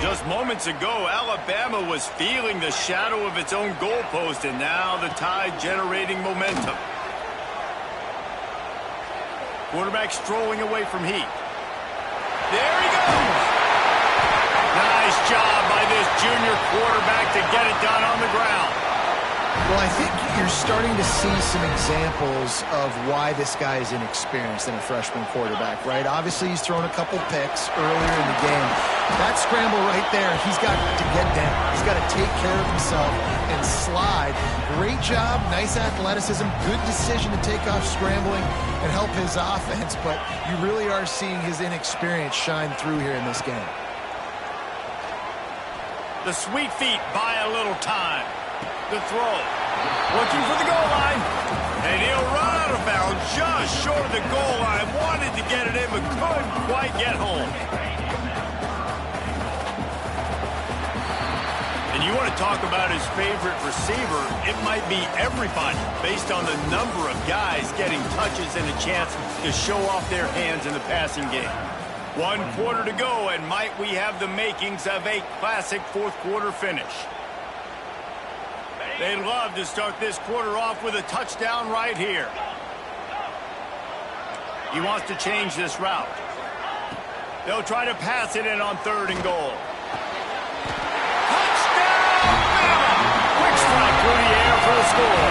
Just moments ago, Alabama was feeling the shadow of its own goalpost, and now the Tide generating momentum. Quarterback strolling away from heat. There he goes. Nice job by this junior quarterback to get it done on the ground. Well, I think you're starting to see some examples of why this guy is inexperienced in a freshman quarterback, right? Obviously, he's thrown a couple picks earlier in the game. That scramble right there, he's got to get down. He's got to take care of himself and slide. Great job, nice athleticism, good decision to take off scrambling and help his offense, but you really are seeing his inexperience shine through here in this game. The sweet feet buy a little time. The throw. Looking for the goal line. And he'll run out of bounds just short of the goal line. Wanted to get it in, but couldn't quite get home. And you want to talk about his favorite receiver, it might be everybody, based on the number of guys getting touches and a chance to show off their hands in the passing game. 1 quarter to go, and might we have the makings of a classic fourth quarter finish. They'd love to start this quarter off with a touchdown right here. He wants to change this route. They'll try to pass it in on 3rd and goal. Touchdown, Bama! Quick strike through the air for the score.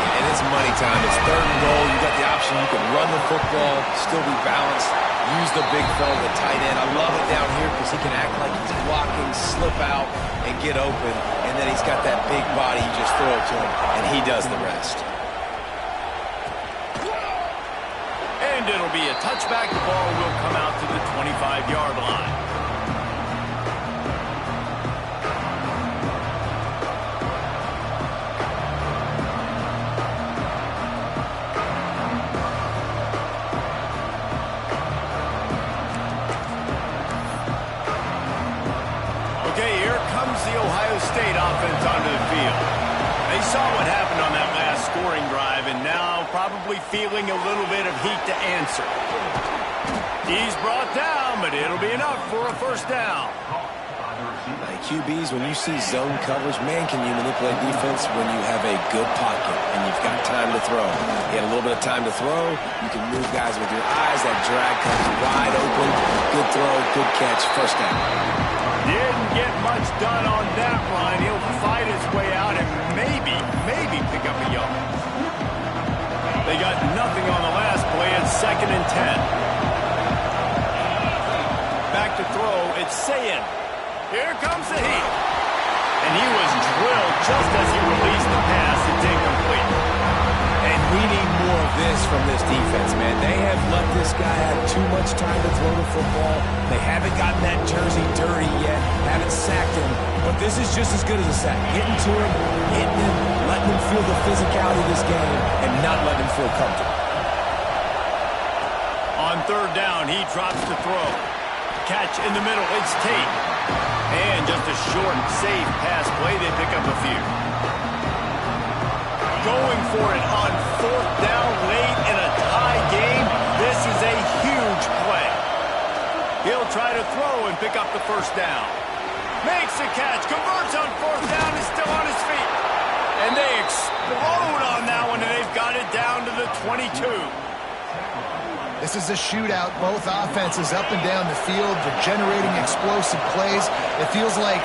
And it's money time. It's 3rd and goal. You got the option. You can run the football, still be balanced, use the big fella, the tight end. I love it down here because he can act like he's blocking, slip out, and get open. And then he's got that big body. You just throw it to him, and he does the rest. And it'll be a touchback. The ball will come out to the 25-yard line. Okay, here comes the Ohio State offense onto the field. They saw what happened on that last scoring drive, and now probably feeling a little bit of heat to answer. He's brought down, but it'll be enough for a 1st down. Like QBs, when you see zone coverage, man, can you manipulate defense when you have a good pocket and you've got time to throw. You had a little bit of time to throw. You can move guys with your eyes. That drag comes wide open. Good throw, good catch, 1st down. Didn't get much done on that run. He'll fight his way out and maybe pick up a yard. They got nothing on the last play. It's 2nd and 10. Back to throw. It's Sayin. Here comes the heat. And he was drilled just as he released the pass. It's incomplete. And we need more of this from this defense, man. They have let this guy have too much time to throw the football. They haven't gotten that jersey dirty yet, haven't sacked him. But this is just as good as a sack. Getting to him, hitting him, letting him feel the physicality of this game, and not letting him feel comfortable. On 3rd down, he drops to throw. Catch in the middle, it's Tate. And just a short, safe pass play, they pick up a few. Going for it on 4th down late in a tie game. This is a huge play. He'll try to throw and pick up the 1st down. Makes a catch, converts on 4th down, is still on his feet. And they explode on that one, and they've got it down to the 22. This is a shootout. Both offenses up and down the field. They're generating explosive plays. It feels like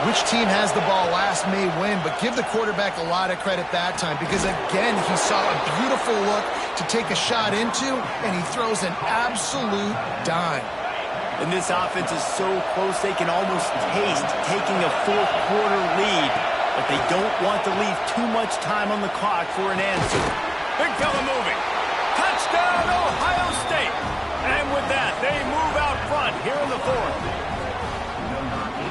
which team has the ball last may win, but give the quarterback a lot of credit that time because, again, he saw a beautiful look to take a shot into, and he throws an absolute dime. And this offense is so close they can almost taste taking a 4th-quarter lead, but they don't want to leave too much time on the clock for an answer. Big fella moving. Touchdown, Ohio State. And with that, they move out front here in the 4th.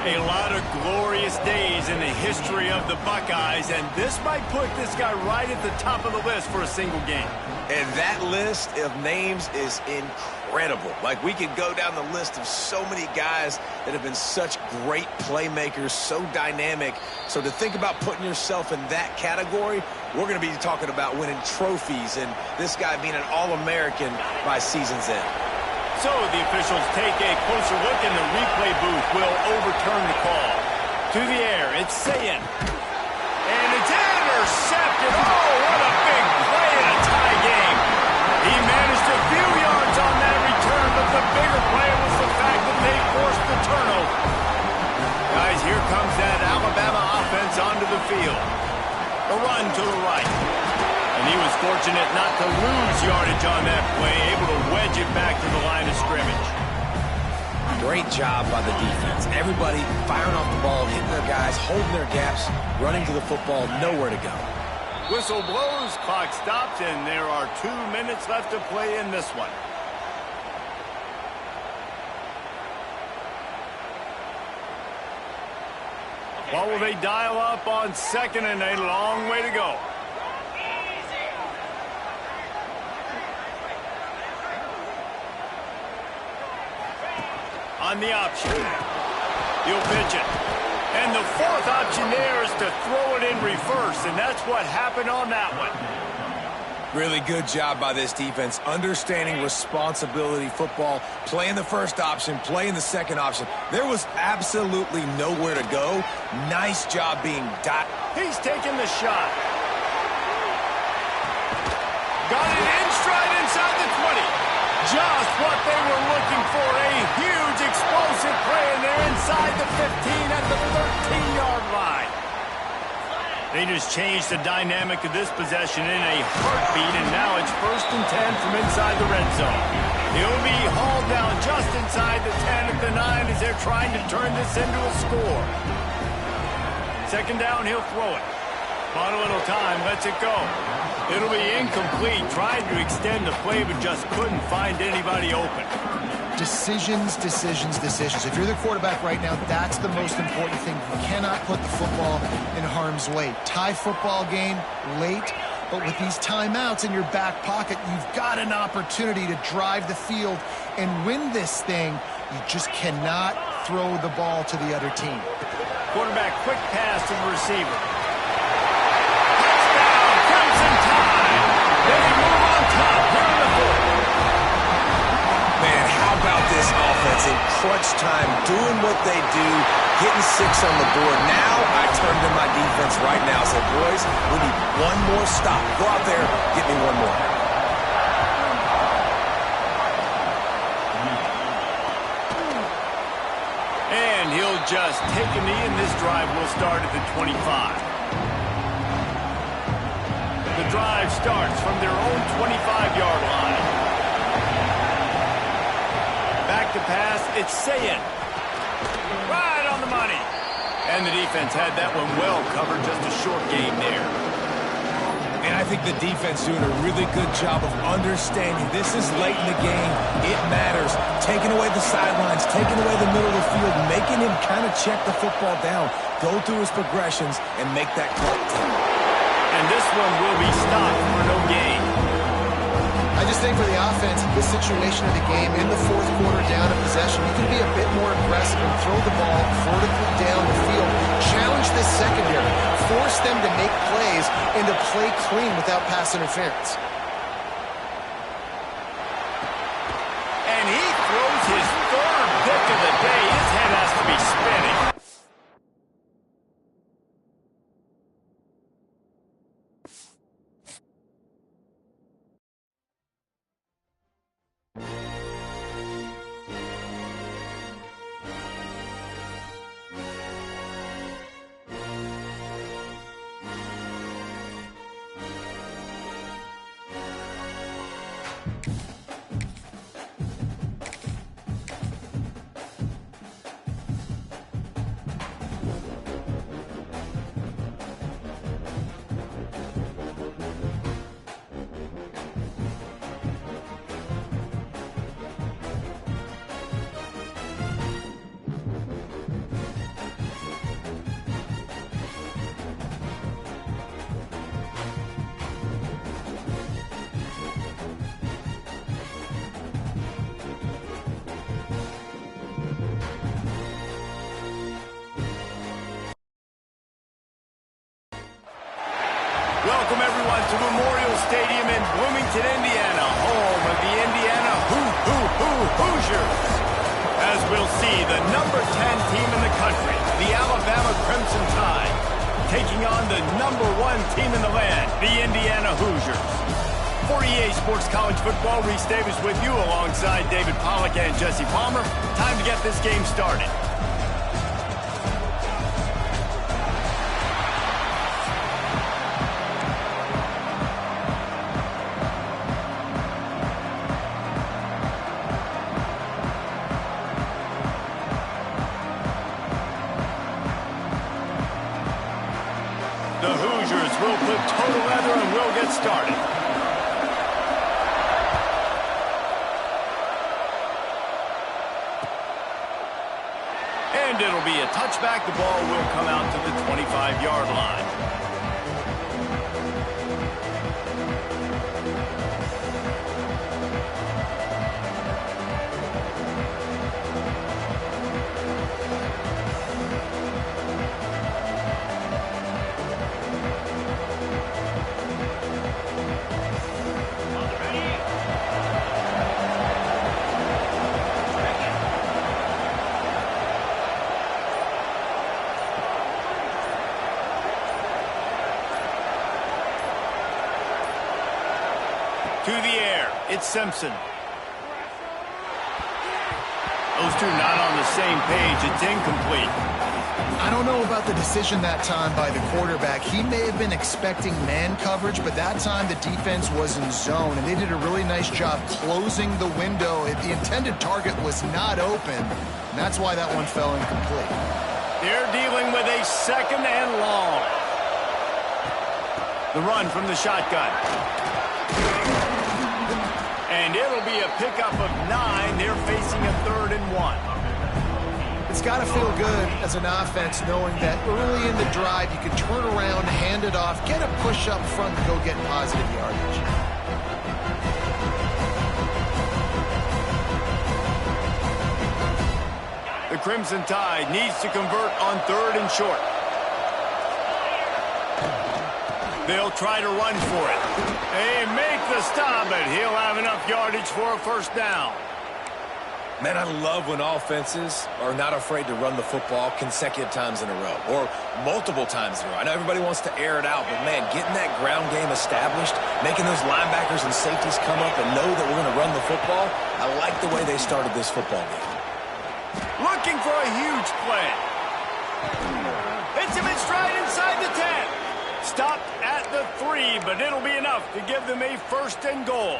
A lot of glorious days in the history of the Buckeyes, and this might put this guy right at the top of the list for a single game. And that list of names is incredible. Like, we could go down the list of so many guys that have been such great playmakers, so dynamic. So to think about putting yourself in that category, we're going to be talking about winning trophies and this guy being an All-American by season's end. So the officials take a closer look, and the replay booth will overturn the call. To the air, it's Sayin. And it's intercepted. Oh, what a big play in a tie game. He managed a few yards on that return, but the bigger play was the fact that they forced the turnover. Guys, here comes that Alabama offense onto the field. A run to the right. And he was fortunate not to lose yardage on that play, able to wedge it back to the line of scrimmage. Great job by the defense. Everybody firing off the ball, hitting their guys, holding their gaps, running to the football, nowhere to go. Whistle blows, clock stops, and there are 2 minutes left to play in this one. What will they dial up on 2nd and a long way to go? On the option. He'll pitch it. And the 4th option there is to throw it in reverse, and that's what happened on that one. Really good job by this defense, understanding responsibility football, playing the first option, playing the second option. There was absolutely nowhere to go. Nice job being dot. He's taking the shot. Got it in stride inside the 20. Just what they were looking for. A huge explosive play, and they're inside the 15 at the 13-yard line. They just changed the dynamic of this possession in a heartbeat, and now it's 1st and 10 from inside the red zone. He'll be hauled down just inside the 10 at the 9 as they're trying to turn this into a score. 2nd down, he'll throw it. Bought a little time, lets it go. It'll be incomplete. Tried to extend the play, but just couldn't find anybody open. Decisions, decisions, decisions. If you're the quarterback right now, that's the most important thing. You cannot put the football in harm's way. Tie football game late, but with these timeouts in your back pocket, you've got an opportunity to drive the field and win this thing. You just cannot throw the ball to the other team. Quarterback, quick pass to the receiver. Touchdown, Crimson Tide. They move on top here in the 4th. Man, how about this offense in crunch time, doing what they do, getting 6 on the board. Now I turn to my defense right now and say, boys, we need one more stop. Go out there, get me one more. And he'll just take a knee, and this drive will start at the 25. The drive starts from their own 25-yard line. Back to pass, it's Sayin. Right on the money. And the defense had that one well covered, just a short gain there. And I think the defense doing a really good job of understanding this is late in the game. It matters. Taking away the sidelines, taking away the middle of the field, making him kind of check the football down, go through his progressions, and make that call. And this one will be stopped for no gain. I just think for the offense, this situation of the game, in the 4th quarter down a possession, you can be a bit more aggressive and throw the ball vertically down the field. Challenge this secondary. Force them to make plays and to play clean without pass interference. And he throws his 3rd pick of the day. His head has to be spinning. Welcome, everyone, to Memorial Stadium in Bloomington, Indiana, home of the Indiana Hoosiers. As we'll see, the number 10 team in the country, the Alabama Crimson Tide, taking on the number 1 team in the land, the Indiana Hoosiers. For EA Sports College Football, Reese Davis with you alongside David Pollack and Jesse Palmer. Time to get this game started. The Hoosiers will put total leather and will get started. And it'll be a touchback. The ball will come out to the 25-yard line. It's Simpson. Those two not on the same page. It's incomplete. I don't know about the decision that time by the quarterback. He may have been expecting man coverage, but that time the defense was in zone, and they did a really nice job closing the window. The intended target was not open, and that's why that one fell incomplete. They're dealing with a second and long. The run from the shotgun. And it'll be a pickup of 9. They're facing a 3rd and 1. It's got to feel good as an offense knowing that early in the drive you can turn around, hand it off, get a push up front, and go get positive yardage. The Crimson Tide needs to convert on 3rd and short. They'll try to run for it. They make the stop, but he'll have enough yardage for a first down. Man, I love when offenses are not afraid to run the football consecutive times in a row or multiple times in a row. I know everybody wants to air it out, but, man, getting that ground game established, making those linebackers and safeties come up and know that we're going to run the football, I like the way they started this football game. Looking for a huge play. Hits him in stride inside the 10. Stopped at the 3, but it'll be enough to give them a 1st and goal.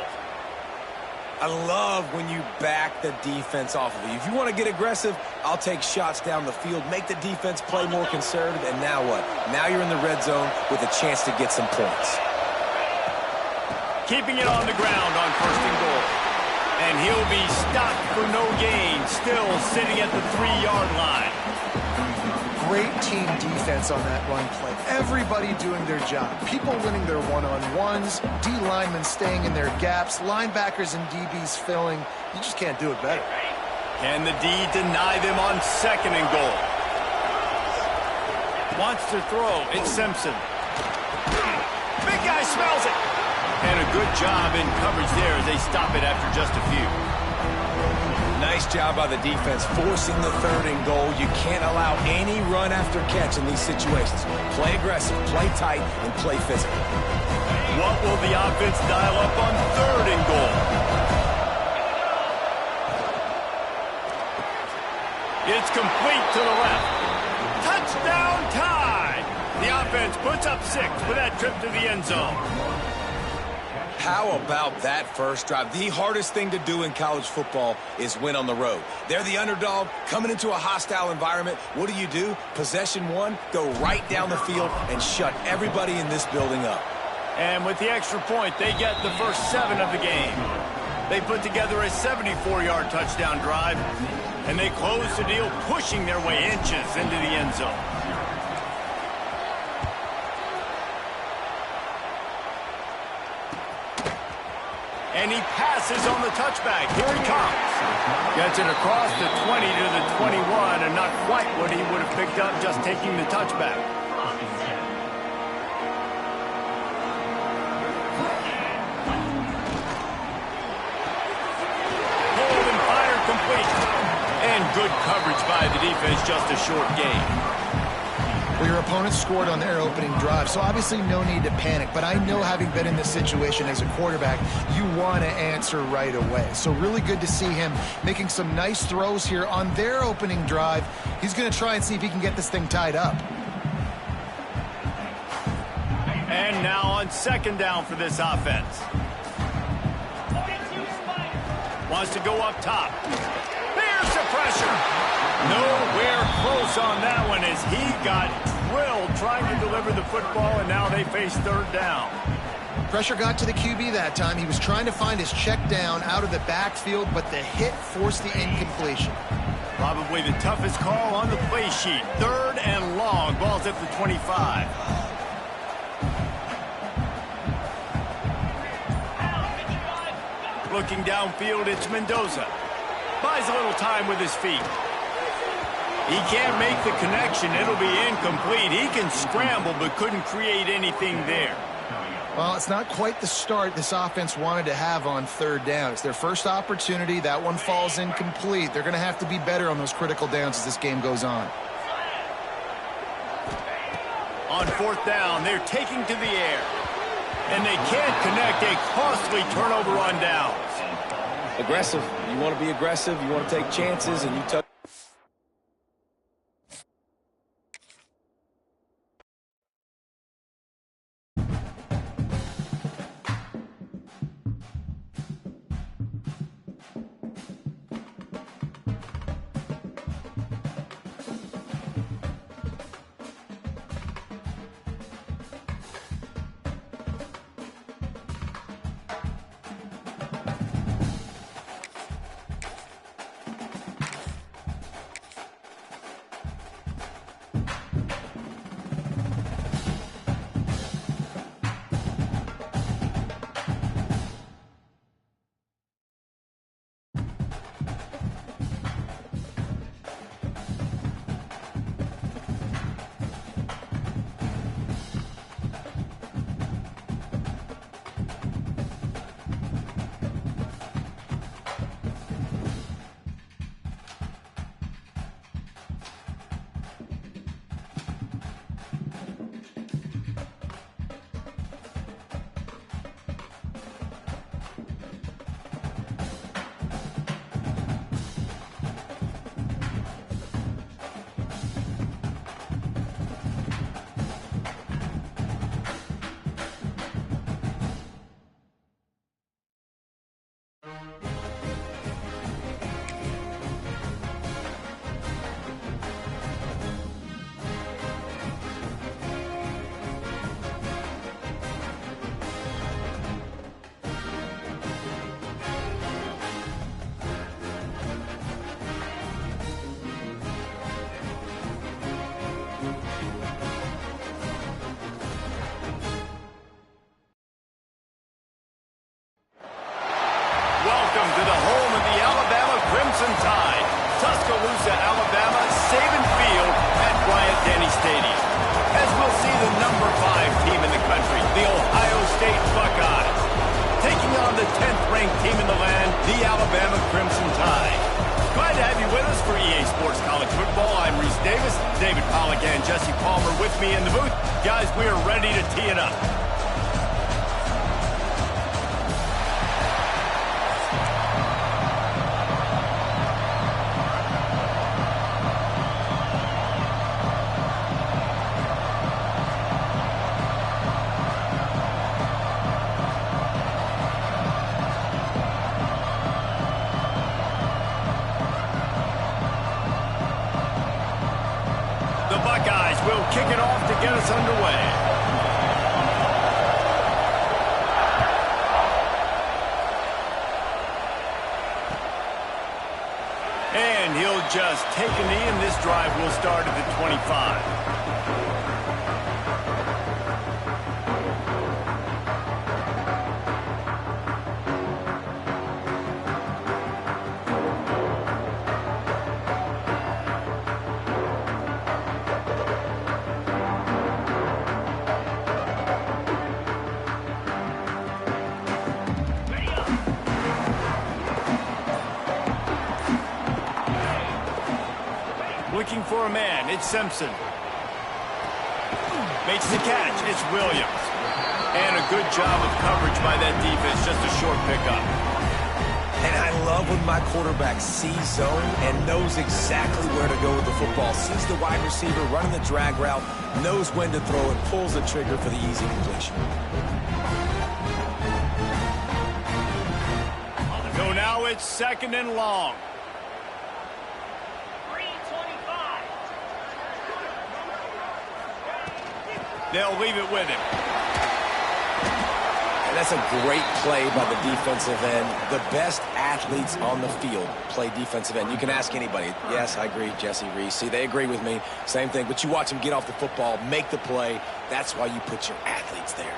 I love when you back the defense off of you. If you want to get aggressive, I'll take shots down the field, make the defense play more conservative, and now what? Now you're in the red zone with a chance to get some points. Keeping it on the ground on 1st and goal. And he'll be stopped for no gain, still sitting at the 3-yard line. Great team defense on that run play. Everybody doing their job. People winning their one-on-ones, D linemen staying in their gaps, linebackers and DBs filling. You just can't do it better. Can the D deny them on 2nd and goal? Wants to throw. It's Simpson. Big guy smells it. And a good job in coverage there as they stop it after just a few. Nice job by the defense forcing the 3rd and goal. You can't allow any run after catch in these situations. Play aggressive, play tight, and play physical. What will the offense dial up on 3rd and goal? It's complete to the left. Touchdown Tide! The offense puts up 6 with that trip to the end zone. How about that first drive? The hardest thing to do in college football is win on the road. They're the underdog coming into a hostile environment. What do? Possession 1, go right down the field and shut everybody in this building up. And with the extra point, they get the first 7 of the game. They put together a 74-yard touchdown drive, and they close the deal, pushing their way inches into the end zone. And he passes on the touchback. Here he comes. Gets it across the 20 to the 21, and not quite what he would have picked up just taking the touchback. Hold and fire complete. And good coverage by the defense, just a short gain. Well, your opponent scored on their opening drive, so obviously no need to panic. But I know, having been in this situation as a quarterback, you want to answer right away. So really good to see him making some nice throws here on their opening drive. He's going to try and see if he can get this thing tied up. And now on 2nd down for this offense. Wants to go up top. There's the pressure. Nowhere close on that one as he got drilled trying to deliver the football, and now they face 3rd down. Pressure got to the QB that time. He was trying to find his check down out of the backfield, but the hit forced the incompletion. Probably the toughest call on the play sheet. 3rd and long. Ball's at the 25. Looking downfield, it's Mendoza. Buys a little time with his feet. He can't make the connection. It'll be incomplete. He can scramble, but couldn't create anything there. Well, it's not quite the start this offense wanted to have on 3rd down. It's their first opportunity. That one falls incomplete. They're going to have to be better on those critical downs as this game goes on. On 4th down, they're taking to the air. And they can't connect a costly turnover on downs. Aggressive. You want to be aggressive. You want to take chances, and you touch. Welcome to the home of the Alabama Crimson Tide. Tuscaloosa, Alabama, Saban Field at Bryant-Denny Stadium. As we'll see the number 5 team in the country, the Ohio State Buckeyes, taking on the 10th-ranked team in the land, the Alabama Crimson Tide. Glad to have you with us for EA Sports College Football. I'm Reese Davis, David Pollack and Jesse Palmer with me in the booth. Guys, we are ready to tee it up. The Buckeyes will kick it off to get us underway. And he'll just take a knee, and this drive will start at the 25. Looking for a man, it's Simpson. Makes the catch, it's Williams. And a good job of coverage by that defense, just a short pickup. And I love when my quarterback sees zone and knows exactly where to go with the football. Sees the wide receiver running the drag route, knows when to throw it, pulls the trigger for the easy completion. So now it's 2nd and long. They'll leave it with him. And that's a great play by the defensive end. The best athletes on the field play defensive end. You can ask anybody. Yes, I agree, Jesse, Reese. See, they agree with me. Same thing. But you watch them get off the football, make the play. That's why you put your athletes there.